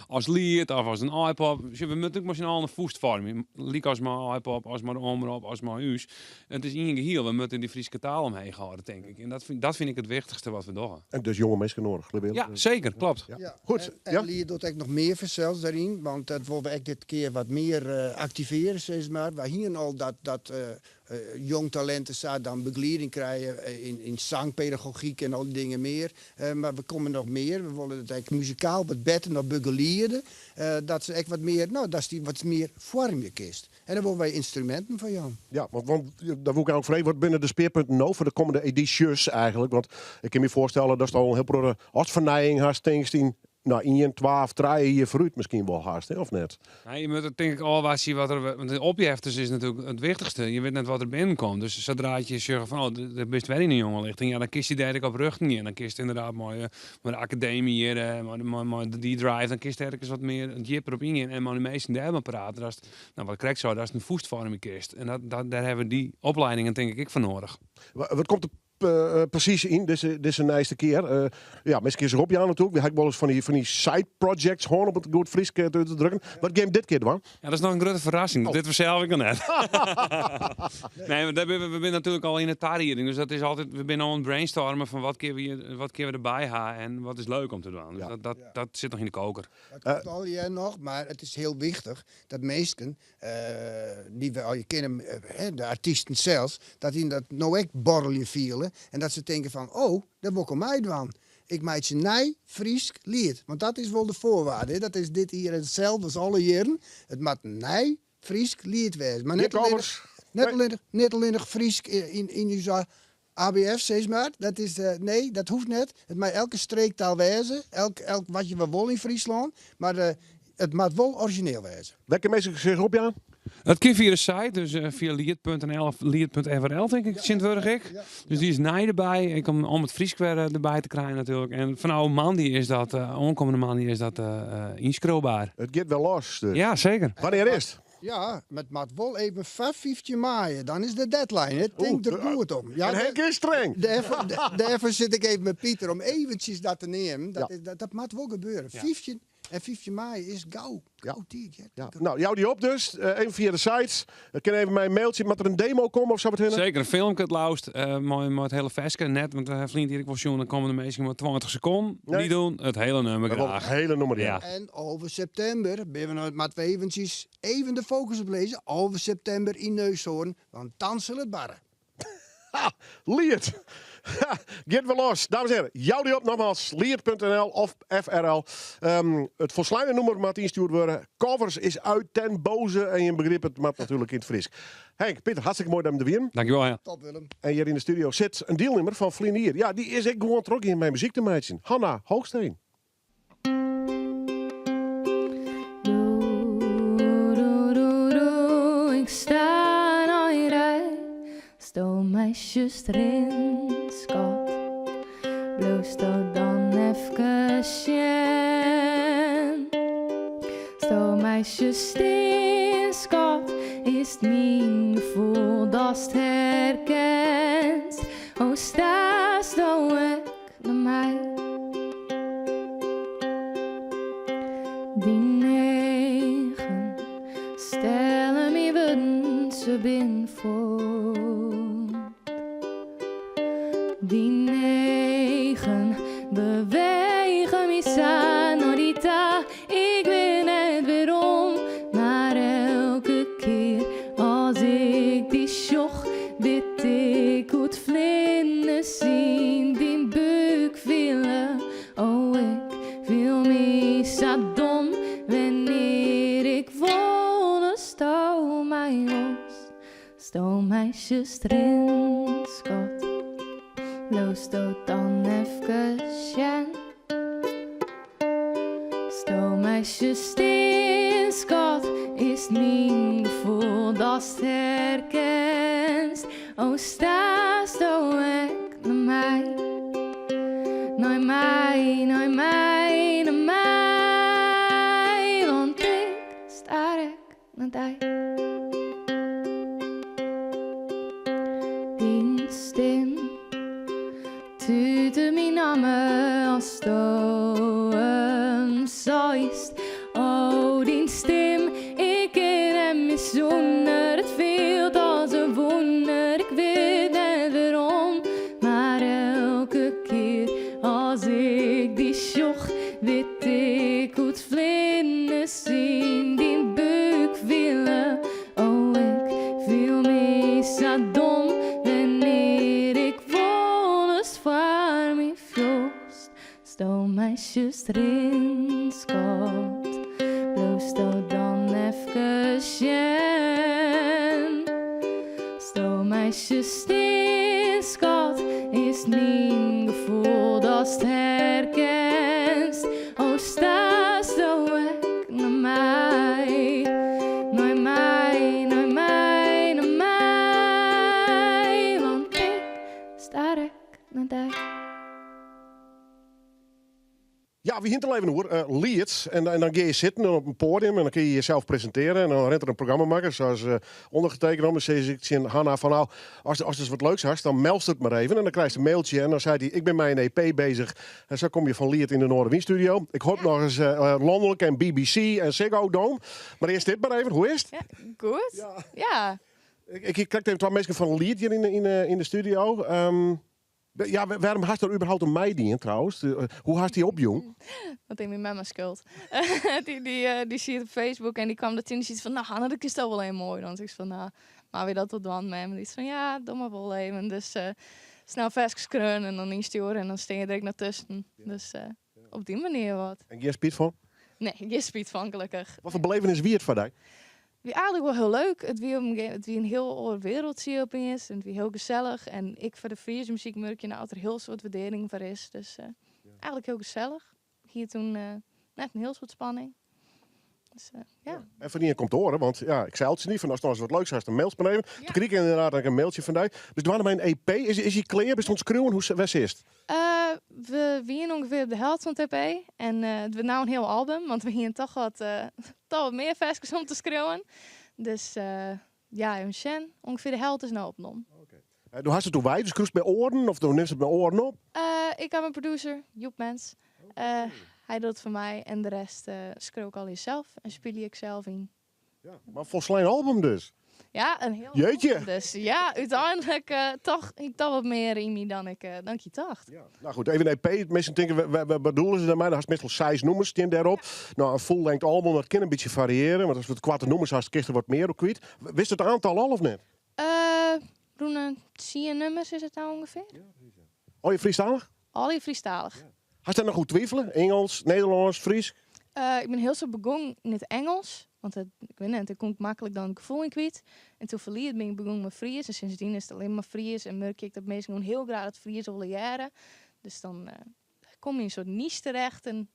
als lied of als een iPod. We moeten ook maar snel een voestvorm. Liek als maar iPod, als maar de omroep, als maar huis. Het is één geheel. We moeten die Friese taal omheen houden, denk ik. En dat vind ik het wichtigste wat we doen. En dus jonge mensen nodig. Ja, zeker. Klopt. Ja. Goed. En Lier doet ook nog meer zelfs daarin, want dat willen we echt dit keer wat meer activeren, zeg maar. We hier al dat jong talenten zou dan begeleiding krijgen in zangpedagogiek en al die dingen meer. Maar we komen nog meer. We willen het eigenlijk muzikaal wat beter nog begeleiden. Dat ze echt wat meer, nou, dat is die wat meer vormje kist. En dan willen wij instrumenten van Jan. Ja, want daar wil ik ook vragen, wat binnen de speerpunten nou voor de komende edities eigenlijk? Want ik kan me voorstellen dat is al een heel grote hartvernijing haast tegenstien. Nou, 1, 12, 3 hier vooruit misschien wel haast, hè, of net? Ja, je moet het denk ik al zien wat er... Want de opjefters is natuurlijk het wichtigste. Je weet net wat er binnenkomt. Dus zodra je zegt van, er best wel in een jonge lichting. Ja, dan kiest je direct op rug niet. En dan kiest je inderdaad maar de academie hier, maar de D-Drive. Dan kiest je ergens wat meer een jipper op in. En maar de meesten daar maar praten. Dat is, nou, wat krijg je zo, dat is een voestvorming kist. En daar hebben we die opleidingen denk ik van nodig. Wat komt er precies in, deze nijste keer? Ja, misschien is erop, ja, natuurlijk. We hebben wel eens van die side projects, gewoon op het goed Fries te drukken. Wat game dit keer dan? Ja, dat is nog een grote verrassing. Dit was zelf ik al net. Nee, maar we zijn natuurlijk al in het tarieting. Dus dat is altijd, we zijn al aan het brainstormen van wat keer we erbij gaan en wat is leuk om te doen. Dus Ja. dat zit nog in de koker. Dat komt al jaar nog, maar het is heel wichtig dat meesten, die we al je kennen, de artiesten zelfs, dat die dat nou echt borrelje vielen. En dat ze denken van, oh, dat wil ik mij doen. Ik maak je nij, Fries, lied. Want dat is wel de voorwaarde. Hè? Dat is dit hier hetzelfde als alle jaren. Het moet nij, Fries, lied wezen. Maar net alleen nog Fries in je ABF, zeg maar. Dat is, nee, dat hoeft net. Het mag elke streektaal wezen. Elk wat je wil in Friesland. Maar het moet wel origineel wezen. Welke mensen zich op, ja? Het kan via de site, dus via lied.nl of lied.frl denk ik, Sint-Wurg ik. Dus die is nij erbij. Ik om het Fries erbij te krijgen natuurlijk. En vanaf maandag is dat, aankomende maandag is dat inschroelbaar. Het gaat wel los. Dus. Ja, zeker. Wanneer is het? Ja, met moet wel even 15 mei. Dan is de deadline. Het denkt er goed om. Ja, en Henk is streng. Daarvoor zit ik even met Pieter om eventjes dat te nemen. Dat moet wel gebeuren. 15 mei is gauw. Gauw tijd. Ja. Nou, jou die op dus. Even via de sites. Ik kan even mijn mailtje. Moet er een demo komen of zo wat hinnen? Zeker, een filmpje het lauwst. Maar het hele vestje net. Want vriend hier, ik was dan komen de meesten maar 20 seconden. Nee. Die doen het hele nummer graag. Het hele nummer, ja. En over september ben we nou met eventjes even de focus op lezen. Over september in Neushoorn. Want dan zal het barren. Ha, Liert. Get wel los. Dames en heren, jou die op nogmaals. Liert.nl of FRL. Het volslijne nummer moet ingestuurd worden. Covers is uit ten boze. En je begrijpt het, maar natuurlijk in het Fries. Henk, Pieter, hartstikke mooi dat je er weer. Dankjewel, ja. Top Willem. En hier in de studio zit een deelnemer van Vlinier. Ja, die is ik gewoon terug in mijn muziek te maken. Hanna Hoogsteen. Ik sta nooit rij, sto meisjes erin, schat. Bloos sto dan even sjen. Sto meisjes erin, schat, is het mijn gevoel dat het herkent. Oh, sta sto ik naar mij. Die 9 stellen me worden ze binnen voor. Die 9 bewegen me sanorita. Ik weet net waarom, maar elke keer als ik die sjoch, dit ik goed vlinden zien, die buik willen. Oh, ik wil me zo dom wanneer ik voelde. Stel mij los, stel meisjes erin, schat. Los tot dan even sjen. Stel meisjes erin, schat, is mijn gevoel dat het herkent. Oh, sta ik naar mij. Naar mij, naar mij, naar mij. Want ik sta naar die. Die stem tuurde mijn namen als stoot. voist. Oh, die stem, ik ken hem mis zonder. Het veelt als een wonder, ik weet net waarom. Maar elke keer als ik die sjoch, weet ik hoe het vlinders zien die buik willen. Oh, ik voel me zo dom wanneer ik volgens voor me vjost. Stel meisjes erin, schat, bloos dan even sjen. Stel meisjes erin, schat, is niet gevoel dat het herkent. Oh, sta zo weg naar mij, naar mij, naar mij, naar mij. Want ik sta rek naar dich. Ja, wie hint al even hoor. Lieds. En dan ga je zitten op een podium en dan kun je jezelf presenteren. En dan rent er een programmamaker, zoals ondergetekend om. En zei ik tegen Hanna van nou, als er eens wat leuks has, dan meld het maar even. En dan krijg je een mailtje en dan zei hij, ik ben met een EP bezig. En zo kom je van Lied in de Noorderwind studio. Ik hoop nog eens landelijk en BBC en Ziggo Dome. Maar eerst dit maar even, hoe is het? Ja, goed. Ja. Ik kijk even twee mensen van Lied hier in de studio. Ja, waarom had er überhaupt een meid in trouwens? Hoe had die op, jong? Dat is mijn mama schuld. die zie je op Facebook en die kwam dat in en ziet van, nou Hanna, dat is toch wel heel mooi. Dan zeg ik van, nou, maar weer dat tot dan met hem. Die is van, ja, doe maar wel even. Dus snel versjes kreunen en dan insturen en dan steen je direct naar tussen. Dus op die manier wat. En geen spiet van? Nee, geen spiet van, gelukkig. Wat voor belevenis wie het voor jou? Wie eigenlijk wel heel leuk. Het wie een heel oor wereld zie je opeens. En het wie heel gezellig. En ik voor de Friese muziek merk je nou dat er heel soort waardering voor is. Dus eigenlijk heel gezellig. Hier toen net een heel soort spanning. Dus, ja. En van die komt horen, want ja, ik zei het ze niet van als er wat leuks is, dan mails maar even. Ja. Toen kreeg ik inderdaad een mailtje van jou. Dus toen hadden wij een EP. Is die clear? Is het schreeuwen? Hoe is het? We wieren ongeveer op de helft van het EP. En het wordt nou een heel album, want we hier toch wat meer versjes om te schreeuwen. Dus ja, een Shen, ongeveer de helft is nou opgenomen. Doe hast het toen wij, dus kruist bij oren of doe neemt het bij oren op? Ik heb een producer, Joep Mens. Hij doet het voor mij en de rest schreeuw ik al zelf en speel ik zelf in. Ja, maar volgens album dus. Ja, een heel Jeetje. album dus. Ja, uiteindelijk toch wat meer in me dan ik dacht. Ja. Nou goed, even een EP. Mensen denken, wat bedoelen ze daarmee? Dan had meestal 6 nummers in daarop. Ja. Nou, een full-length album, dat kan een beetje variëren. Want als we het kwarte nummers had, kist er wat meer op kwijt. Wist het aantal al of net? Roen, 10 nummers is het nou ongeveer. Ja, oh, je Friestalig? Al je Friestalig. Ja. Had je nog goed twijfelen? Engels, Nederlands, Fries? Ik ben heel zo begonnen in het Engels. Want ik weet niet, ik kon makkelijk dan een gevoel in kwijt. En toen verliet ben ik begonnen met Fries. En sindsdien is het alleen maar Fries. En merk ik dat mensen gewoon heel graag het Fries willen jaren. Dus dan kom je in een soort niche terecht. En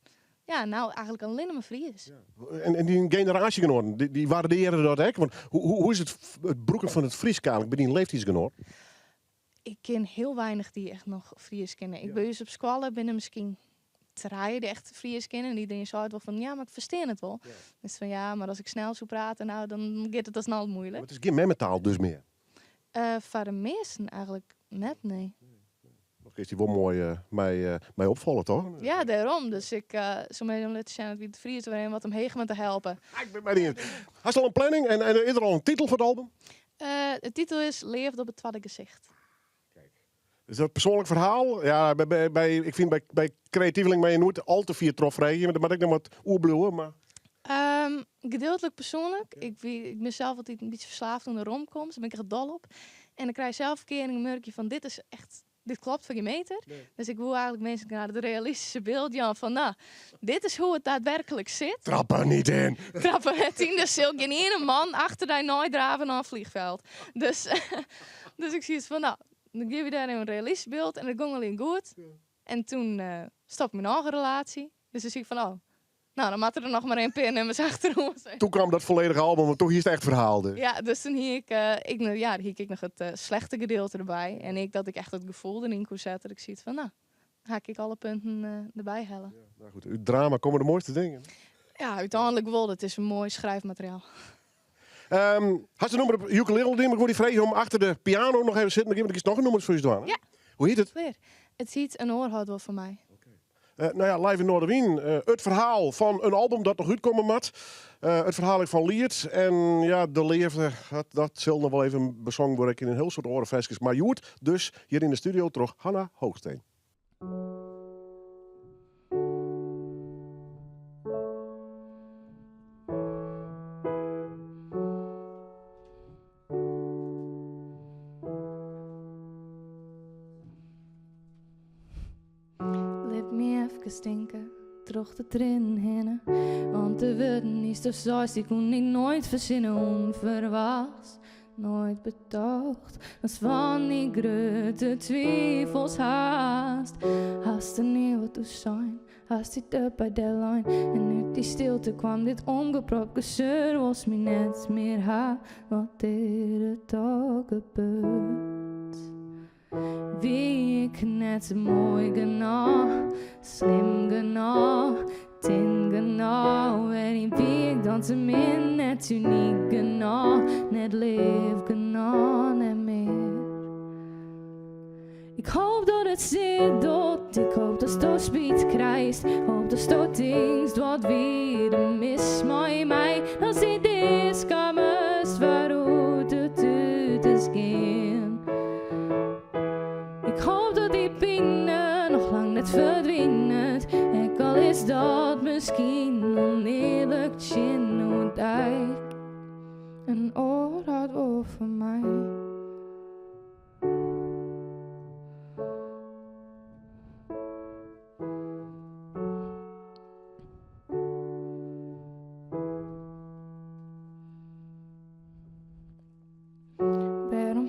ja, nou eigenlijk alleen maar Fries. Ja. En die generatiegenoten, die waarderen dat ook? Want hoe is het broeken van het Fries eigenlijk bij die leeftijdsgenoten? Ik ken heel weinig die echt nog Fries kennen. Ik ben dus op school binnen misschien 3 die echt Fries kennen. En iedereen zei wel van, ja, maar ik versteer het wel. Ja. Dus van, ja, maar als ik snel zou praten, nou, dan gaat het al snel moeilijk. Maar het is geen memmetaal dus meer? Voor de meesten eigenlijk net, nee. Nog is die wel mooi mij opvallen, toch? Ja, daarom. Dus ik zou mij laten zien dat wie het Fries erin wat hem hegen met te helpen. Ik ben bij die. Hast al een planning en is er al een titel voor het album? De titel is Leeft op het tweede gezicht. Is dat een persoonlijk verhaal? Ja, ik vind bij creatieveling ben je nooit al te vier trof rijden. Maar dan moet ik nog wat oerbloeien, maar... Gedeeltelijk persoonlijk. Ik ben zelf altijd een beetje verslaafd toen er romcoms. Daar ben ik echt dol op. En dan krijg je zelf een keer een merkje van dit klopt voor je meter. Nee. Dus ik wil eigenlijk mensen naar het realistische beeld van nou, dit is hoe het daadwerkelijk zit. Trap er niet in. Trappen het in. Dus zul geen ene man achter die nooit draven naar een vliegveld. Dus ik zie het van nou, dan geef je daar een realistisch beeld en dat ging alleen goed. Ja. En toen stopte mijn eigen relatie. Dus dan zie ik van oh, nou dan moet er nog maar 1 nummers achterom. Toen kwam dat volledige album, maar toch hier is het echt verhaal dus. Ja, dus toen hier ik nog het slechte gedeelte erbij. En dat ik echt het gevoel erin kon zetten. Dat ik zie het van nou, ga ik alle punten erbij hellen. Ja, nou goed, uw drama komen de mooiste dingen. Ja, uiteindelijk wel. Het is een mooi schrijfmateriaal. Had je nummer op ukulele, maar ik word die vrezen om achter de piano nog even zitten. Dan geef ik nog een nummer voor je doen. Ja. Hoe heet het? Het heet Een oorhoudt wel voor mij. Live in Noorderwien. Het verhaal van een album dat nog uitkomen moet. Het verhaal van Liert. En ja, de leefde, dat zal nog wel even bezongen worden in een heel soort orenfestjes. Maar Joert, dus hier in de studio terug Hanna Hoogsteen. Laat me even stinken, terug de trin hinnen. Want de woorden is toch zoals die kon ik nooit verzinnen. Onverwachts, nooit bedacht. Als van die grote twijfels haast. Haast er niet wat te zijn, haast dit up bij de lijn. En uit die stilte kwam dit omgepropt gezeur. Was me net meer haar, wat er het ook gebeurt. Wie ik net mooi genoeg, slim genoeg, tin genoeg. En wie ik dan te min, net uniek genoeg, net leef genoeg en meer. Ik hoop dat het zit doet, ik hoop dat het speed krijgt. Hoop dat het dingst wat weer mis maar mij. Dan zit dit kamers waaruit het uit is gaan. Ik hoop dat die pijn nog lang net verdwijnt. En al is dat misschien oneerlijk chin hoe dijk. Een oor had over mij.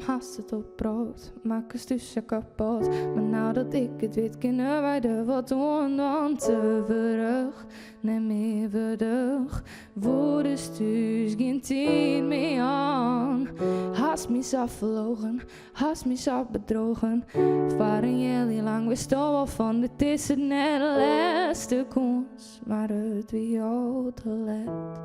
Haast het op brood, maak een stukje kapot. Maar nou dat ik het weet, kunnen wij er wat doen dan terug. Neem meer verder, woorden stuurs geen tijd meer aan. Haast me zo verlogen, haast me zo bedrogen. Waren jullie lang, wist al wel van, dit is het net de laatste kans. Maar het wie al te laat.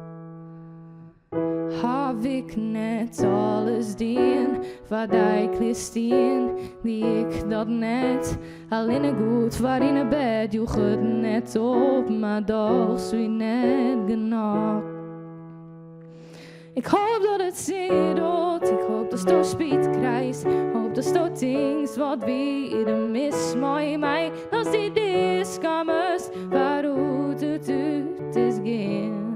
Heb ik net alles dien, wat ik listien, die ik dat net al in een goed waar in een bed, je goed net op, maar toch zo net genoeg. Ik hoop dat het zit doet, ik hoop dat het speed krijgt, hoop dat het dingst wat weer mis maar mij, als die diskamers waaruit het uit is gaan.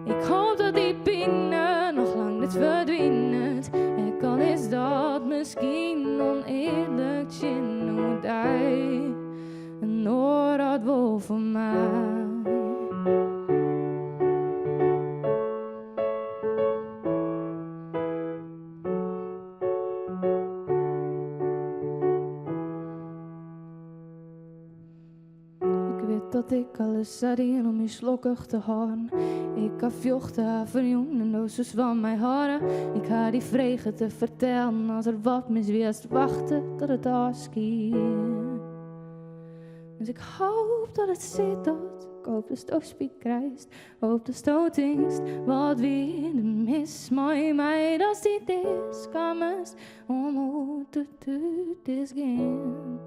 Ik hoop dat die pijn nog lang niet verdwijnt. En kan is dat misschien oneerlijk chin hoe hij een oor had wel van mij. Dat ik alles had hier om je slokkig te houden. Ik had vjochten van jongen doosjes van mijn haren. Ik had die vregen te vertellen als er wat mis was. Wachten tot het afschiet. Dus ik hoop dat het zit doet. Ik hoop dat het speed krijgt. Hoop dat het dingst wat weer de mis maar mij. Dat die diskamers om hoe het is gaan.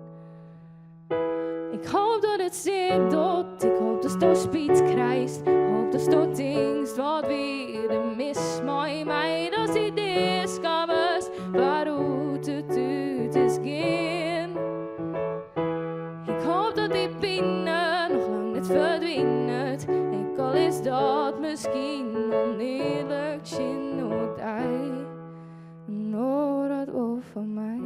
Ik hoop dat het zit doet, ik hoop dat het speed krijgt. Hoop dat het dingst wat weer de mis maar mij. Dat die diskamers waaruit het uit is gaan. Ik hoop dat die pijn nog lang niet verdwijnt. En al is dat misschien oneerlijk chin hoe hij een oor had over mij.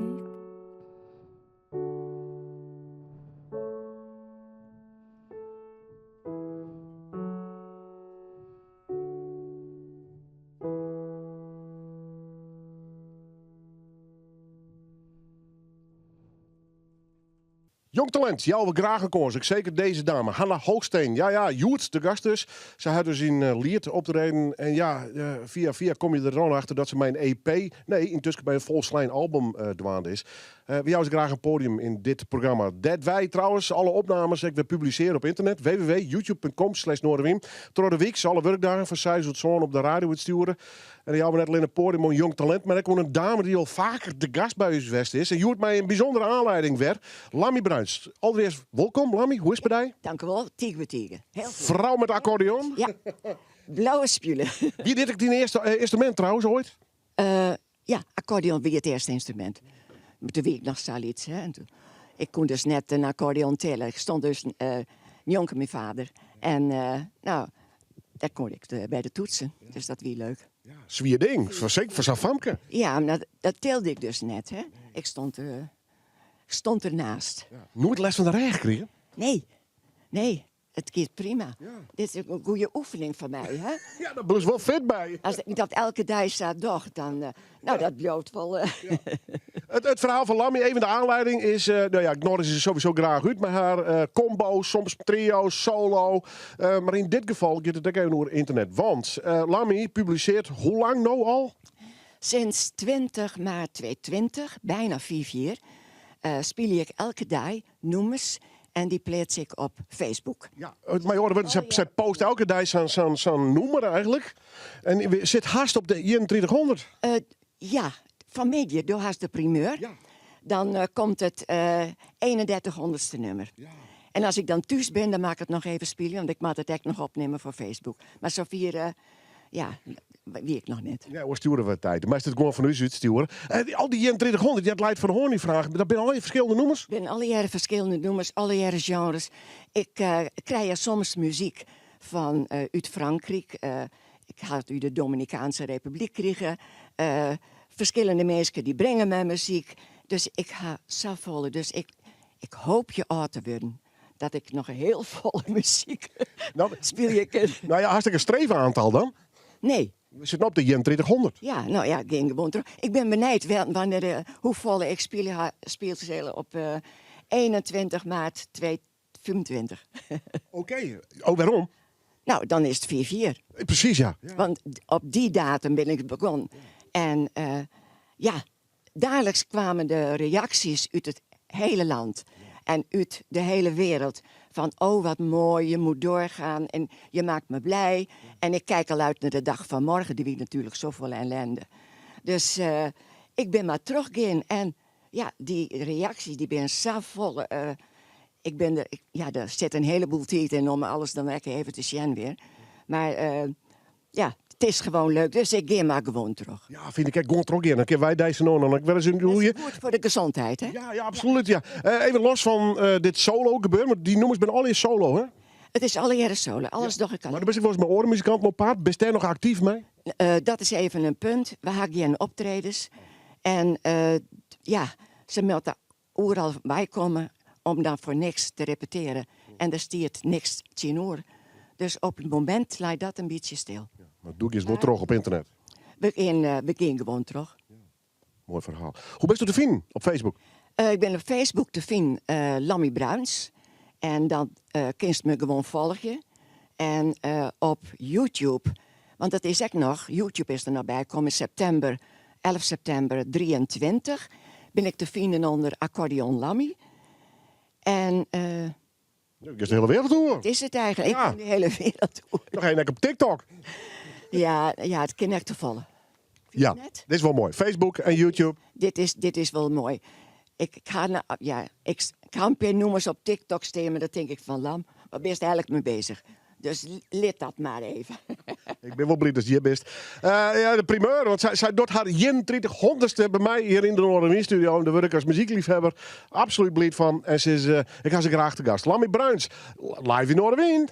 Jong talent, jou we graag gekozen. Zeker deze dame, Hanna Hoogsteen. Ja, Joert, de gast dus. Ze had dus in Liert optreden. En ja, via kom je er dan achter dat ze mijn EP... Nee, intussen bij een volslijn album dwaande is. Wie jou graag een podium in dit programma. Dat wij trouwens alle opnames weer publiceren op internet. www.youtube.com/Noorderwiem. Door de week alle werkdagen van 6 tot zo'n op de radio sturen. En die hebben net alleen een podium om jong talent. Maar ik kon een dame die al vaker de gast bij u geweest is. En joert mij een bijzondere aanleiding weer. Lammy Bruins. Allereerst welkom Lammy. Hoe is het bij jou? Dank u wel. Tegen. Heel goed. Vrouw met accordeon. Ja. Blauwe spullen. Wie dit ik die eerste instrument trouwens ooit? Ja, accordeon wie het eerste instrument. Toen weet ik nog zoiets. Hè. Ik kon dus net een accordeon tellen. Ik stond dus jonker mijn vader. En nou, dat kon ik bij de toetsen. Dus dat wie leuk. Zwier ding. Zeker voor zo'n famke. Ja, maar dat telde ik dus net. Hè. Ik stond ernaast. Ja. Nooit les van de reg gekregen? Nee. Het gaat prima. Ja. Dit is een goede oefening voor mij, hè? Ja, daar ben je wel fit bij. Als ik dat elke dag zou doen, dan... dat bloot wel... Ja. Het verhaal van Lammy, even de aanleiding is... nou ja, ik nodig ze sowieso graag uit met haar combo's, soms trio's, solo. Maar in dit geval gaat het ook even over internet. Want Lammy publiceert hoe lang nou al? Sinds 20 maart 2020, bijna 4 jaar, speel ik elke dag nummers... En die plaats ik op Facebook. Ja, maar hoor, ze post elke dag zo'n nummer eigenlijk. En zit haast op de 3100. Ja, van media, door haast de primeur. Ja. Dan komt het 3100ste nummer. Ja. En als ik dan thuis ben, dan maak ik het nog even spelen. Want ik moet het echt nog opnemen voor Facebook. Maar zo vier, wie ik nog net. Ja, we sturen we tijd. Maar is het gewoon van u uitsturen? Al die 3100, die had Leid van de Hoorn vragen. Dat zijn alle verschillende nummers? Ik ben alle jaren verschillende nummers, alle jaren genres. Ik krijg soms muziek van uit Frankrijk. Ik had uit de Dominicaanse Republiek kregen. Verschillende mensen die brengen mij muziek. Dus ik ga zo volle. Dus ik hoop je uit te worden. Dat ik nog een heel volle muziek speel je kunnen. Nou ja, hartstikke streven aantal dan? Nee. We zitten op de 3100. Ja, nou ja, ik ging gewoon terug. Ik ben benieuwd wanneer hoe volle ik speel op 21 maart 2025. Oké. Oh, waarom? Nou, dan is het 4-4. Precies, ja. Want op die datum ben ik begonnen. En dagelijks kwamen de reacties uit het hele land. En uit de hele wereld. Van, oh wat mooi, je moet doorgaan en je maakt me blij. En ik kijk al uit naar de dag van morgen, die wie natuurlijk zoveel ellende. Dus ik ben maar teruggegaan. En ja, die reacties, die ben zo vol. Er zit een heleboel tijd in om alles dan even te zien weer. Maar het is gewoon leuk, dus ik ga maar gewoon terug. Ja, vind ik echt gewoon terug in. Dan kunnen wij deze nog. Dan wel eens een dat is goed voor de gezondheid, hè? Ja, absoluut. Ja. Even los van dit solo gebeuren, maar die nummers ben alle in solo, hè? Het is alle jaren solo, alles door elkaar. Maar dan ben je volgens mij orenmuzikant op paard. Ben je daar nog actief mee? Dat is even een punt. We hebben geen optredens. En ze moeten overal bij komen om dan voor niks te repeteren. En er stiert niks 10 uur. Dus op het moment lijkt dat een beetje stil. Ja, maar doe ik eens wel terug op internet. We gaan gewoon terug. Ja. Mooi verhaal. Hoe bent u te vinden op Facebook? Ik ben op Facebook te vinden Lammy Bruins. En dan kun je me gewoon volgen. En op YouTube, want dat is echt nog, YouTube is er nog bij, kom in 11 september 23, ben ik te vinden onder Accordeon Lammy. En... dat is de hele wereld door. Het is het eigenlijk. Ja. Ik ben de hele wereld door. Nog één op TikTok. Ja, het kan echt te vallen. Ja, dit is wel mooi. Facebook en YouTube. Dit is wel mooi. Ik ga een paar nummers op TikTok stemmen, dat denk ik van Lam. Waar ben je eigenlijk mee bezig? Dus lid dat maar even. Ik ben wel blij dat je hier bent. De primeur, want zij doet haar 3100ste bij mij hier in de Noorderwien-studio. Daar word ik als muziekliefhebber absoluut blij van. En ik ga ze graag te gast. Lammy Bruins, live in Noorderwien.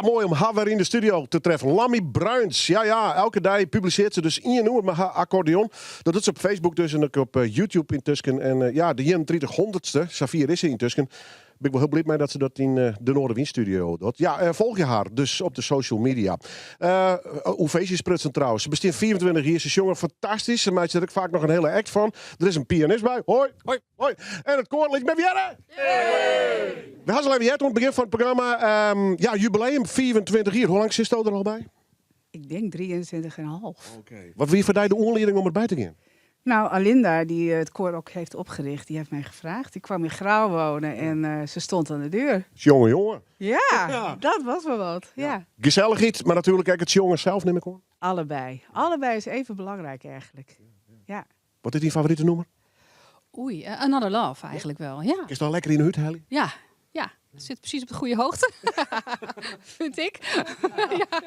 Ja, mooi om haar weer in de studio te treffen. Lammy Bruins. Ja, elke dag publiceert ze dus in je noemer met haar accordeon. Dat doet ze op Facebook dus en ook op YouTube intussen. En de 3100ste, Safir is ze intussen. Ben ik wel heel blij mee dat ze dat in de Noorderwind studio doet. Ja, volg je haar dus op de social media. Hoe feestjes prutsen trouwens. Ze bestaat 24 jaar, ze is jongen fantastisch. Ze maakt er ook vaak nog een hele act van. Er is een pianist bij. Hoi. Hoi. En het koor ligt met Wierre. We gaan zo even aan het begin van het programma. Jubileum 24 jaar. Hoe lang zit je er al bij? Ik denk 23,5. Wat wie voor jou de oorleding om erbij te gaan? Nou, Alinda, die het koor ook heeft opgericht, die heeft mij gevraagd. Ik kwam in Grauw wonen en ze stond aan de deur. Jongen. Ja, dat was wel wat. Ja. Gezellig iets, maar natuurlijk kijk het jongen zelf neem ik hoor. Allebei. Allebei is even belangrijk eigenlijk. Ja. Wat is die favoriete nummer? Oei, Another Love eigenlijk wel, ja. Is dan lekker in de hut, Helly? Ja, zit precies op de goede hoogte, vind ik.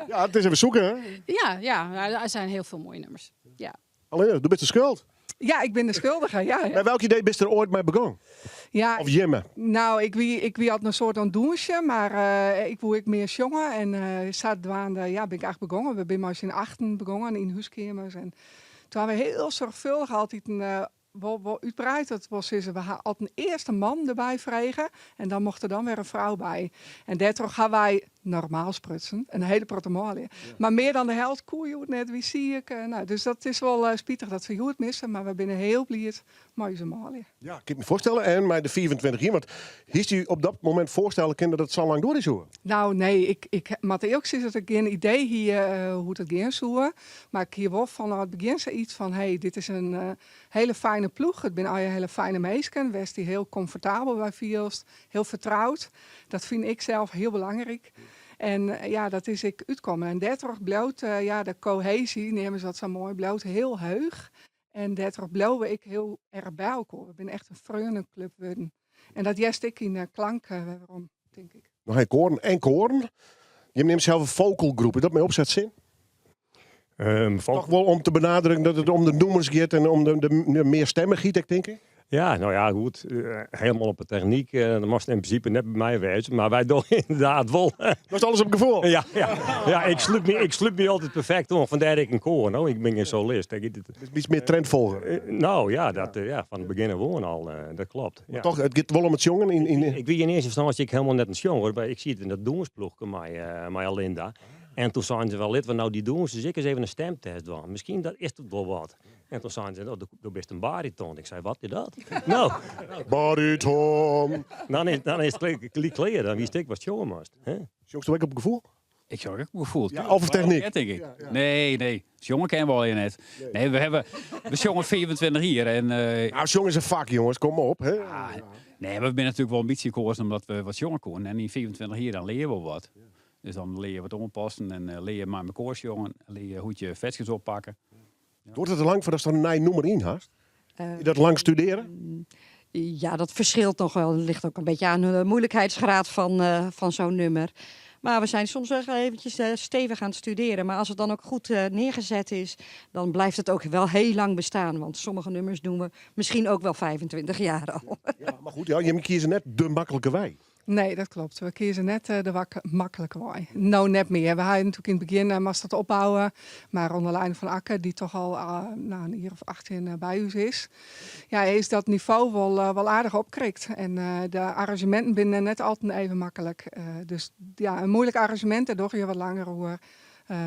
Ja, het is even zoeken, hè? Ja, er zijn heel veel mooie nummers. Ja. Alleen, doe bent de schuld. Ja, ik ben de schuldige, ja. Bij welk idee bist er ooit mee begonnen? Ja, of Jimme? Nou, ik wie had een soort aan doensje, maar ik wil ik meer jongen. En ben ik eigenlijk begonnen. We zijn maar in 8 begonnen in huiskamers. En toen hebben we heel zorgvuldig altijd wel uitbreid. Het was we hadden een eerste man erbij vregen en dan mocht er dan weer een vrouw bij. En daardoor gaan wij normaal sprutsen, een hele protomolie. Ja. Maar meer dan de helft koeien net, wie zie ik. Dus dat is wel spietig dat we het missen, maar we zijn heel blij met je molie. Ja, ik kan me voorstellen. En met de 24 jaar, want hiest u op dat moment voorstellen dat het zo lang door is hoor? Nou nee, ik maar eerlijk is dat ik geen idee hier hoe het gaan zou. Maar ik hier wel van het begin zoiets van, dit is een hele fijne ploeg. Het zijn al je hele fijne meisken. West die heel comfortabel bij Vielst, heel vertrouwd. Dat vind ik zelf heel belangrijk. En dat is ik uitkomen. En daardoor bloot de cohesie, nemen ze dat zo mooi, bloot heel heug. En daardoor bleven ik heel erg bij elkaar. We zijn echt een vreugde club worden. En dat juist ik in klank waarom, denk ik. Nog een koren en koren. Je neemt zelf een vocal groep. Is dat mee opzetzin? Toch wel om te benadrukken dat het om de noemers gaat en om de meer stemmen giet, denk ik? Ja, nou ja, goed. Helemaal op de techniek. Dat moest in principe net bij mij wezen. Maar wij doen inderdaad wel. Dat is alles op gevoel? Ja, ik sluit me altijd perfect om. Vandaar ik een koor. Nou, ik ben geen solist. Het is iets meer trendvolger. Nou ja, van het begin gewoon al. Dat klopt. Maar toch, het gaat wel om het jongen. Ik weet in eerste instantie helemaal net een jongen. Maar ik zie het in dat doensploeg met Alinda. En toen zeiden ze wel, laten we nou die doen. Dus ik eens even een stemtest doen. Misschien dat is het wel wat. En toen zeiden ze, doe best een bariton. Ik zei, wat is dat? Nou. Bariton. Dan is het clear. Dan wist ik wat jongen moest. Jongste week op gevoel? Ik zou ook gevoel. Ja, of techniek? Ja, denk ik. Ja. Nee. Jongen kennen we al je net. Nee, we jongen 24 hier. En, nou, jongen is een vak, jongens. Kom op. Hè? Nee, we zijn natuurlijk wel een beetje koers omdat we wat jonger konden. En in 24 hier, dan leer je wel wat. Dus dan leer je wat onpassen en leer je maar mijn koorsjongen. Leer je hoe je vetjes oppakken. Wordt het te lang voordat er een nummer in haast? Je dat lang studeren? Ja, dat verschilt nog wel. Het ligt ook een beetje aan de moeilijkheidsgraad van zo'n nummer. Maar we zijn soms wel eventjes stevig aan het studeren. Maar als het dan ook goed neergezet is, dan blijft het ook wel heel lang bestaan. Want sommige nummers doen we misschien ook wel 25 jaar al. Ja, maar goed, je kiezen net de makkelijke wij. Nee, dat klopt. We kiezen net de makkelijke wij. Nou, net meer. We hadden natuurlijk in het begin moest dat opbouwen. Maar onder leiding van Akke, die toch al een jaar of 18 bij u is. Ja, is dat niveau wel aardig opgekrikt. En de arrangementen binnen net altijd even makkelijk. Dus ja, een moeilijk arrangement, daar doe je wat langer hoor.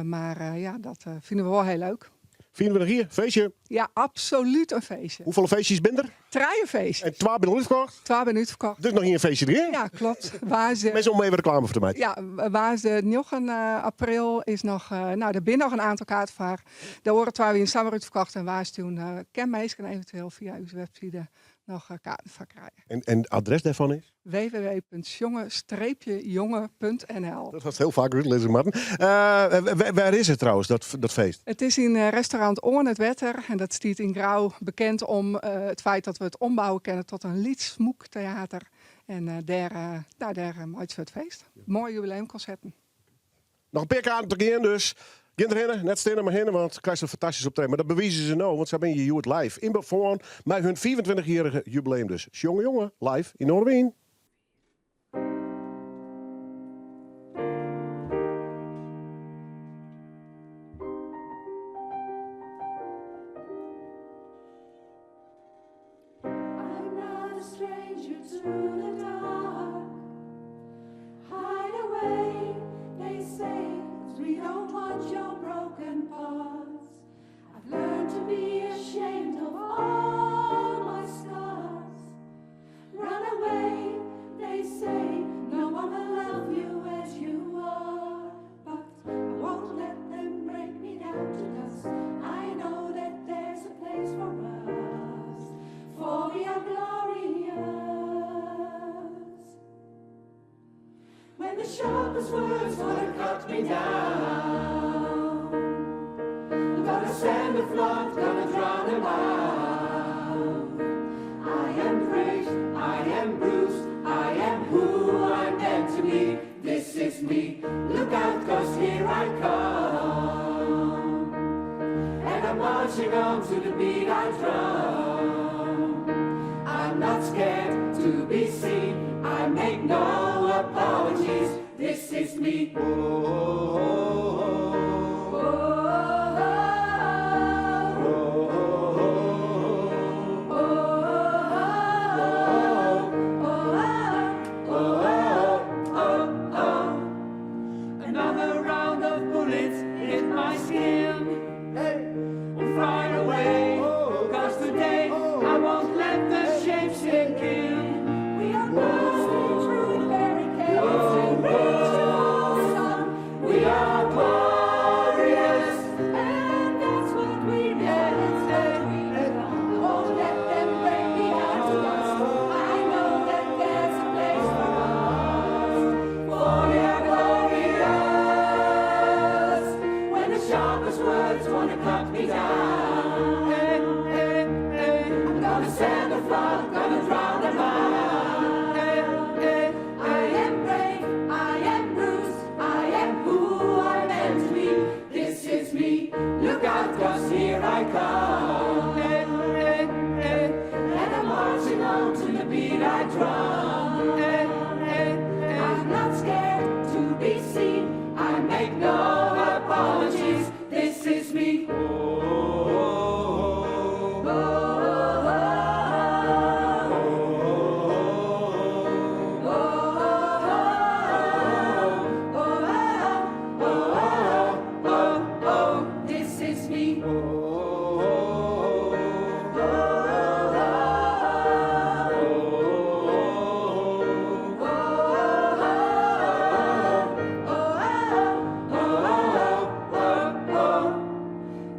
Maar dat vinden we wel heel leuk. 24 hier, feestje? Ja, absoluut een feestje. Hoeveel feestjes ben er? 3 feestjes. En 2 ben uitverkocht? 2 ben uitverkocht. Dus nog hier een feestje erin? Ja, klopt. Mensen om even reclame voor te maken. Ja, waar ze 9 april is nog, er binnen nog een aantal kaarten voor. Daar horen 2 weer in summer uitverkocht en waar ze toen kenmees kan eventueel via uw website nog kaarten van krijgen. En het adres daarvan is? www.jonge-jonge.nl. Dat was heel vaak uitlezen, Martin. Waar is het trouwens, dat feest? Het is in restaurant Oorn het Wetter. En dat staat in Grauw bekend om het feit dat we het ombouwen kennen tot een lied-smoektheater. En daar maakt ze het feest. Mooie jubileumconcerten. Nog een paar kaarten te gaan dus. Kinderen, net stenen maar heen, want krijg ze fantastisch optreden. Maar dat bewijzen ze nou, want ze hebben je het live in Bevoorn met hun 24-jarige jubileum dus. Jongen, live in Noorderwien. you to the dark. Hide away, they say, 'cause we don't want your broken parts. I've learned to be ashamed of all my scars. Run away, they say, no one will love you as you are. But I won't let them break me down to dust. I know that there's a place for us, for we are glorious. When the sharpest words wanna cut me down, I'm gonna send a flood, gonna drown them out. I am bruised, I am bruised, I am who I'm meant to be. This is me, look out, 'cause here I come. And I'm marching on to the beat I drum. I'm not scared to be seen, I make no apologies. This is me. Another round of bullets hit my skin. I'm flying away, 'cause today I won't let the shame sink in. We are bursting through the barricades and reaching the sun. We are glorious, and that's what we I won't let them break me down to dust. I know that there's a place for us, for we are glorious. When the sharpest words wanna cut me down, I'm gonna send a flood, gonna drown them out. I am brave, I am bruised, I am who I'm meant to be. This is me, look out, 'cause here I come. And I'm marching on to the beat I drum. I'm not scared to be seen, I make no apologies. This is me. This is me.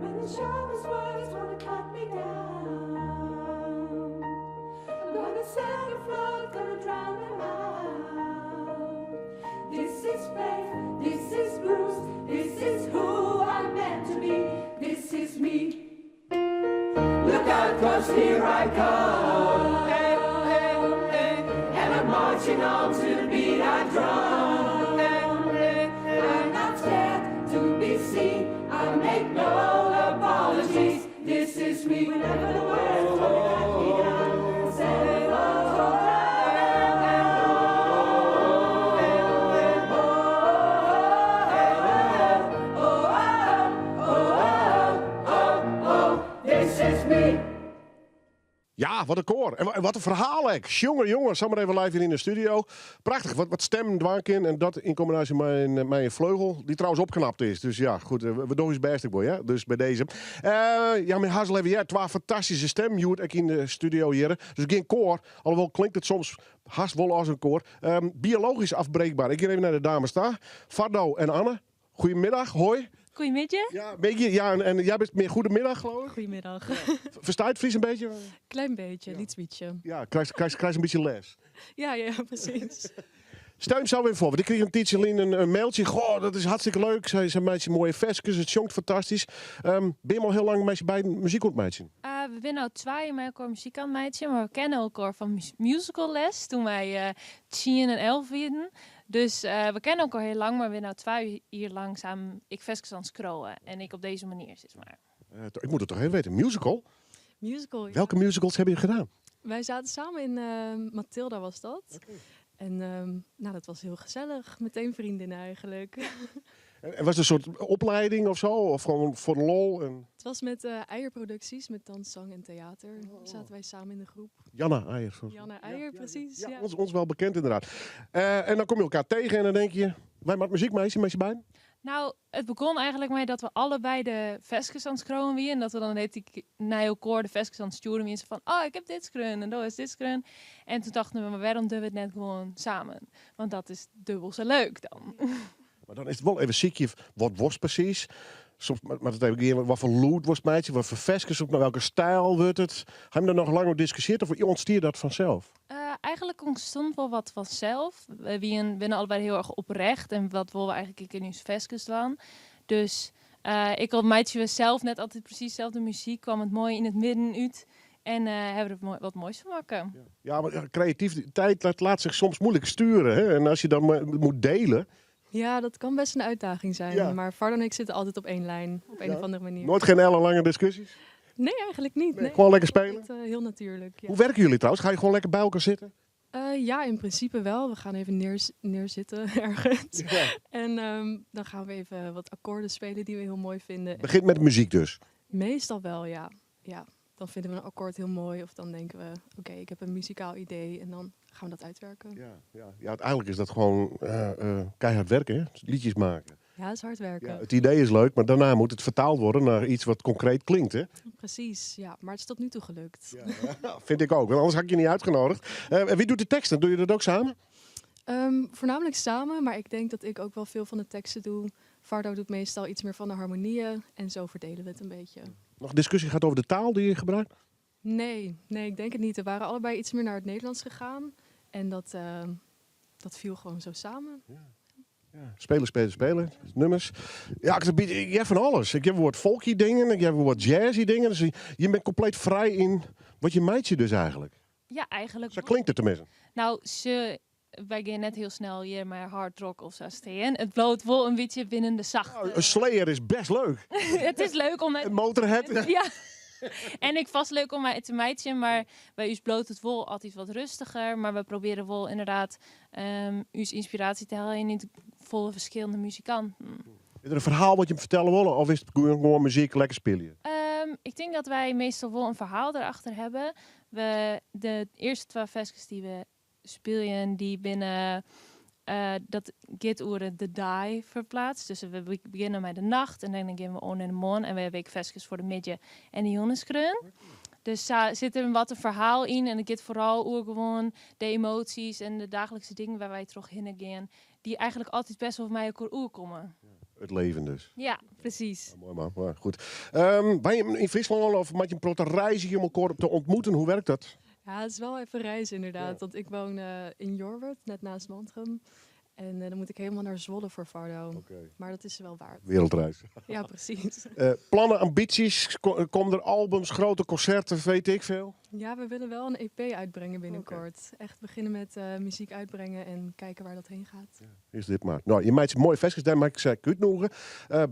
When the sharpest words wanna cut me down, I'm gonna send a flood, gonna drown them out. This is faith, this is bruised, this is who I'm meant to be. This is me. Look out, 'cause here I come. And I'm marching on to the beat I drum. I'm not scared to be seen, I make no apologies. This is me. Whenever the words wanna cut me down, say this is me. Ja, wat een koor. En wat een verhaal, ek. Jongen, zal maar even live hier in de studio. Prachtig, wat stem dwank in. En dat in combinatie met mijn vleugel, die trouwens opgeknapt is. Dus ja, goed, we doen iets best, boy, hè? Dus bij deze. Ja, met Hazel hebben jij 2 fantastische stem, Joert, ik in de studio hier. Dus geen koor, alhoewel klinkt het soms haast wel als een koor. Biologisch afbreekbaar. Ik ga even naar de dames staan. Fardo en Anne, goedemiddag, hoi. Goedemiddag. Ja, en jij bent meer goedemiddag, geloof ik? Goedemiddag. Versta je het Fries een beetje? Klein beetje, niet beetje. Ja, krijg een beetje les. Ja, precies. Stel je zo weer voor, want ik kreeg een tijdje een mailtje. Goh, dat is hartstikke leuk. Ze meisje mooie versjes, het jongt fantastisch. Ben je al heel lang met je bij muziek ontmeidje? We zijn al 2 jaar met elkaar muziek aan het meidje, maar we kennen elkaar van musicalles toen wij 10 en 11 werden. Dus we kennen elkaar heel lang, maar we zijn al 2 jaar lang samen ik versjes aan het scrollen. En ik op deze manier, zeg maar. Ik moet het toch even weten, musical? Musical, ja. Welke musicals heb je gedaan? Wij zaten samen in Mathilda was dat. Okay. En dat was heel gezellig. Meteen vriendinnen eigenlijk. En was het een soort opleiding of zo? Of gewoon voor de lol? En... Het was met eierproducties, met dans, zang en theater. Zaten wij samen in de groep. Janna Eijer. Janne Eijer, precies. Ja, Ja. ons wel bekend inderdaad. En dan kom je elkaar tegen en dan denk je... Wij maken muziek met je bij? Nou, het begon eigenlijk mee dat we allebei de vestjes aan het scrollen weer. En dat we dan heet ik naar elkaar de vestjes aan het sturen weer. En zo van, oh, ik heb dit screen en dat is dit screen. En toen dachten we, maar waarom doen we het net gewoon samen? Want dat is dubbel zo leuk dan. Maar dan is het wel even ziekje. Wat was precies? Soms, maar dat heb ik hier, wat voor loot was meidje? Wat voor vestjes? Op naar welke stijl wordt het? Hebben we daar nog lang over gediscussieerd? Of ontstier dat vanzelf? Eigenlijk ontstond wel wat vanzelf. We binnen allebei heel erg oprecht. En wat willen we eigenlijk in ons vestjes dan? Dus ik had meidje zelf net altijd precies dezelfde muziek. Kwam het mooi in het midden uit. En hebben er wat moois van maken. Ja, maar creativiteit laat zich soms moeilijk sturen. Hè? En als je dan moet delen... Ja, dat kan best een uitdaging zijn. Ja. Maar Vardo en ik zitten altijd op één lijn. Op een of andere manier. Nooit geen ellenlange discussies? Nee, eigenlijk niet. Nee. Gewoon lekker spelen? Altijd, heel natuurlijk. Ja. Hoe werken jullie trouwens? Ga je gewoon lekker bij elkaar zitten? Ja, in principe wel. We gaan even neerzitten ergens. Ja. En dan gaan we even wat akkoorden spelen die we heel mooi vinden. Begint met muziek dus? Meestal wel, ja. Ja. Dan vinden we een akkoord heel mooi. Of dan denken we, oké, ik heb een muzikaal idee. En dan gaan we dat uitwerken. Ja, uiteindelijk is dat gewoon keihard werken, hè? Liedjes maken. Ja, dat is hard werken. Ja, het idee is leuk, maar daarna moet het vertaald worden naar iets wat concreet klinkt, hè? Precies, ja. Maar het is tot nu toe gelukt. Ja, vind ik ook, want anders had ik je niet uitgenodigd. Wie doet de teksten? Doe je dat ook samen? Voornamelijk samen, maar ik denk dat ik ook wel veel van de teksten doe. Vardo doet meestal iets meer van de harmonieën. En zo verdelen we het een beetje. Nog discussie gaat over de taal die je gebruikt? Nee, ik denk het niet. We waren allebei iets meer naar het Nederlands gegaan. En dat viel gewoon zo samen. Spelen. Nummers. Ja, je hebt van alles. Ik heb wat folky dingen, ik heb wat jazzy dingen. Dus je bent compleet vrij in wat je meidje dus eigenlijk. Ja, eigenlijk. Zo klinkt het tenminste. Nou, wij gaan net heel snel hier maar hard rock of zo staan. Het bloot wel een beetje binnen de zachte. Een Slayer is best leuk. Het is leuk om... Een Motorhead. Ja. En ik vast leuk om te meidje, maar bij ons bloot het wel altijd wat rustiger. Maar we proberen wel inderdaad uw inspiratie te halen in niet volle verschillende muzikanten. Is er een verhaal wat je me vertellen wil? Of is het gewoon muziek, lekker spelen? Ik denk dat wij meestal wel een verhaal erachter hebben. De eerste 12 versjes die we spelen, die binnen dat gaat over de dag verplaatst. Dus we beginnen met de nacht en dan gaan we on in de morgen. En we hebben ook versjes voor de middag en de jongenskreun. Dus daar zit er wat een verhaal in. En het gaat vooral over gewoon de emoties en de dagelijkse dingen waar wij terug heen gaan. Die eigenlijk altijd best wel van mij ook komen. Het leven dus. Ja, precies. Ja, mooi man, maar goed. Ben je in Friesland of moet je een protte reizen om elkaar te ontmoeten? Hoe werkt dat? Ja, het is wel even reizen inderdaad. Ja. Want ik woon in Jorwert, net naast Mantrum. En dan moet ik helemaal naar Zwolle voor Vardo. Okay. Maar dat is wel waard. Wereldreis. Ja, precies. Plannen, ambities? Komen er albums, grote concerten, weet ik veel? Ja, we willen wel een EP uitbrengen binnenkort. Okay. Echt beginnen met muziek uitbrengen en kijken waar dat heen gaat. Ja, is dit maar. Nou, je maakt mooie vestjes, daar maak ik ze uitnodigen.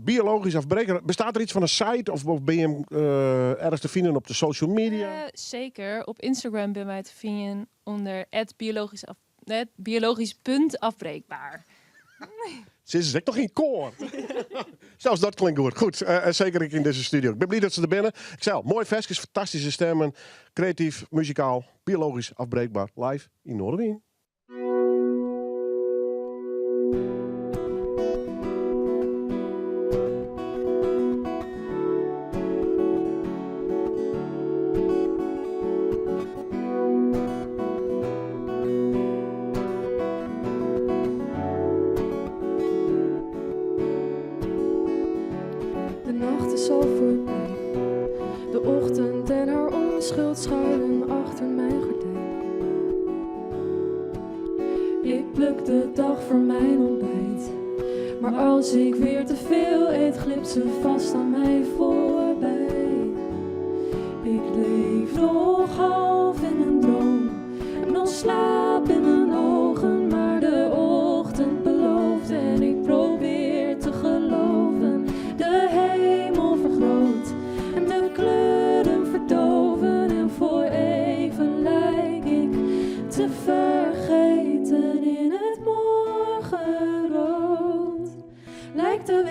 Biologisch afbreken. Bestaat er iets van een site of ben je ergens te vinden op de social media? Zeker. Op Instagram ben mij te vinden onder biologisch.afbreekbaar. Ze is echt nog in koor. Zelfs dat klinkt goed. Goed, zeker ik in deze studio. Ik ben blij dat ze er binnen. Ik zei al, mooi vestjes, fantastische stemmen. Creatief, muzikaal, biologisch afbreekbaar. Live in Noorderwien. Schuilen achter mijn gordijn. Ik pluk de dag voor mijn ontbijt. Maar als ik weer te veel eet, glipt ze vast aan mij voorbij. Ik leef nog half in een droom en nog slaap in mijn ogen. Maar de ochtend belooft en ik probeer te geloven. De hemel vergroot en de kleuren verdoven. Voor even lijk ik te vergeten in het morgenrood. Lijkt de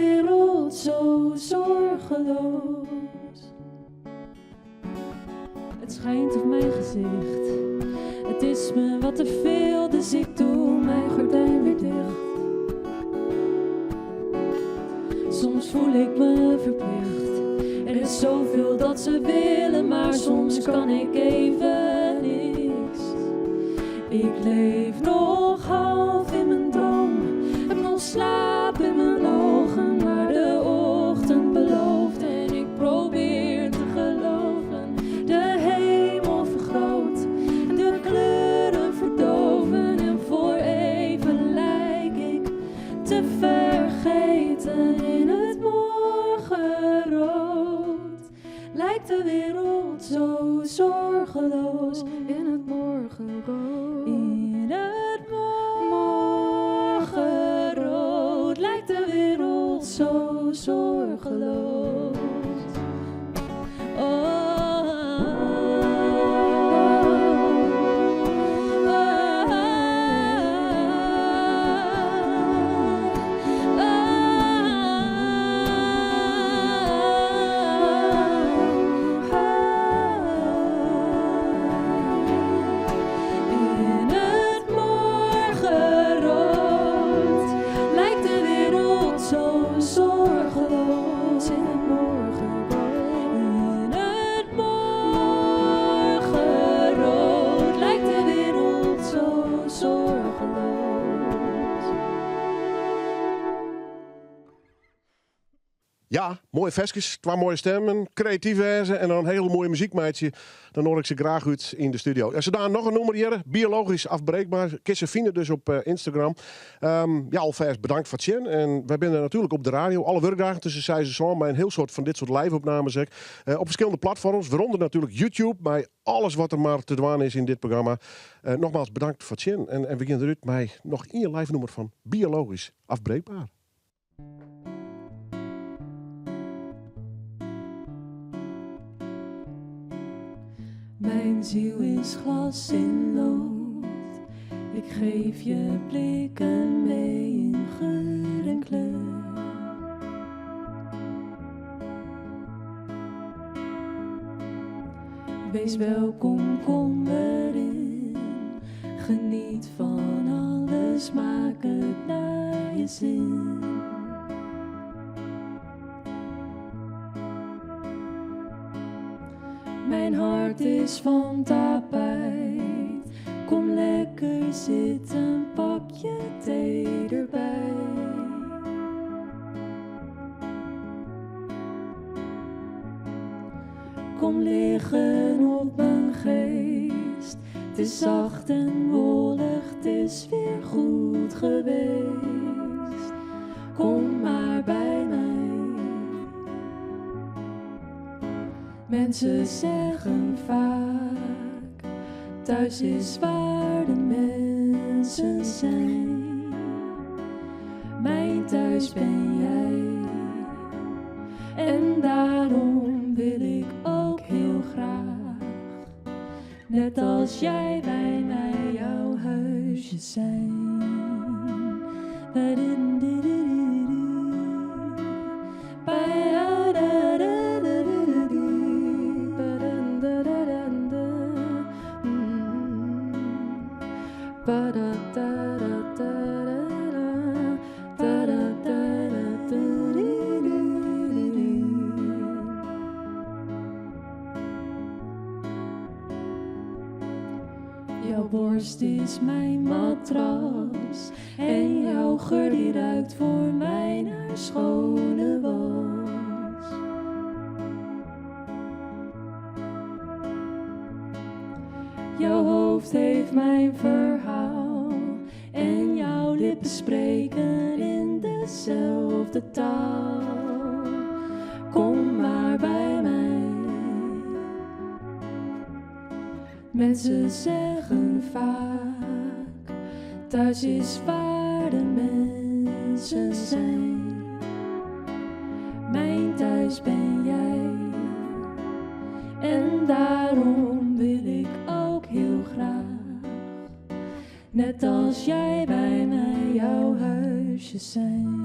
Het schijnt op mijn gezicht. Het is me wat te veel, dus ik doe mijn gordijn weer dicht. Soms voel ik me verplicht. Er is zoveel dat ze willen, maar soms kan ik even niks. Ik leef nog half in mijn droom, heb nog slaap in mijn ogen, maar de ochtend belooft en ik probeer te geloven. De hemel vergroot en de kleuren verdoven en voor even lijk ik te vergeten in het morgenrood. Lijkt de wereld zo zorgeloos in het morgenrood. In het morgenrood lijkt de wereld zo zorgeloos. Oh. Ja, mooie versjes, 2 mooie stemmen, creatief wijze en dan een hele mooie muziekmeidje. Dan hoor ik ze graag uit in de studio. En ze daar nog een nummer hier, biologisch afbreekbaar. Kun je vinden dus op Instagram. Ja, alvast bedankt voor het zien. En wij zijn er natuurlijk op de radio. Alle werkdagen tussen 6 en 7 bij een heel soort van dit soort live-opnames. Op verschillende platforms, waaronder natuurlijk YouTube. Bij alles wat er maar te doen is in dit programma. Nogmaals bedankt voor het zien. En we beginnen eruit met nog 1 live nummer van biologisch afbreekbaar. Mijn ziel is glas in lood. Ik geef je blikken mee in geur en kleur. Wees welkom, kom erin. Geniet van alles, maak het naar je zin. Mijn hart is van tapijt. Kom lekker zitten, pak je thee erbij. Kom liggen op mijn geest. Het is zacht en wollig, het is weer goed geweest. Kom maar bij mij. Mensen zeggen vaak, thuis is waar de mensen zijn. Mijn thuis ben jij. En daarom wil ik ook heel graag, net als jij bij mij jouw huisje zijn. Jouw borst is mijn matras en jouw geur die ruikt voor mij naar schone was. Jouw hoofd heeft mijn verhaal en jouw lippen spreken in dezelfde taal. Kom maar bij mij. Mensen zeggen vaak, thuis is waar de mensen zijn. Mijn thuis ben jij. En daarom wil ik ook heel graag, net als jij bij mij jouw huisje zijn.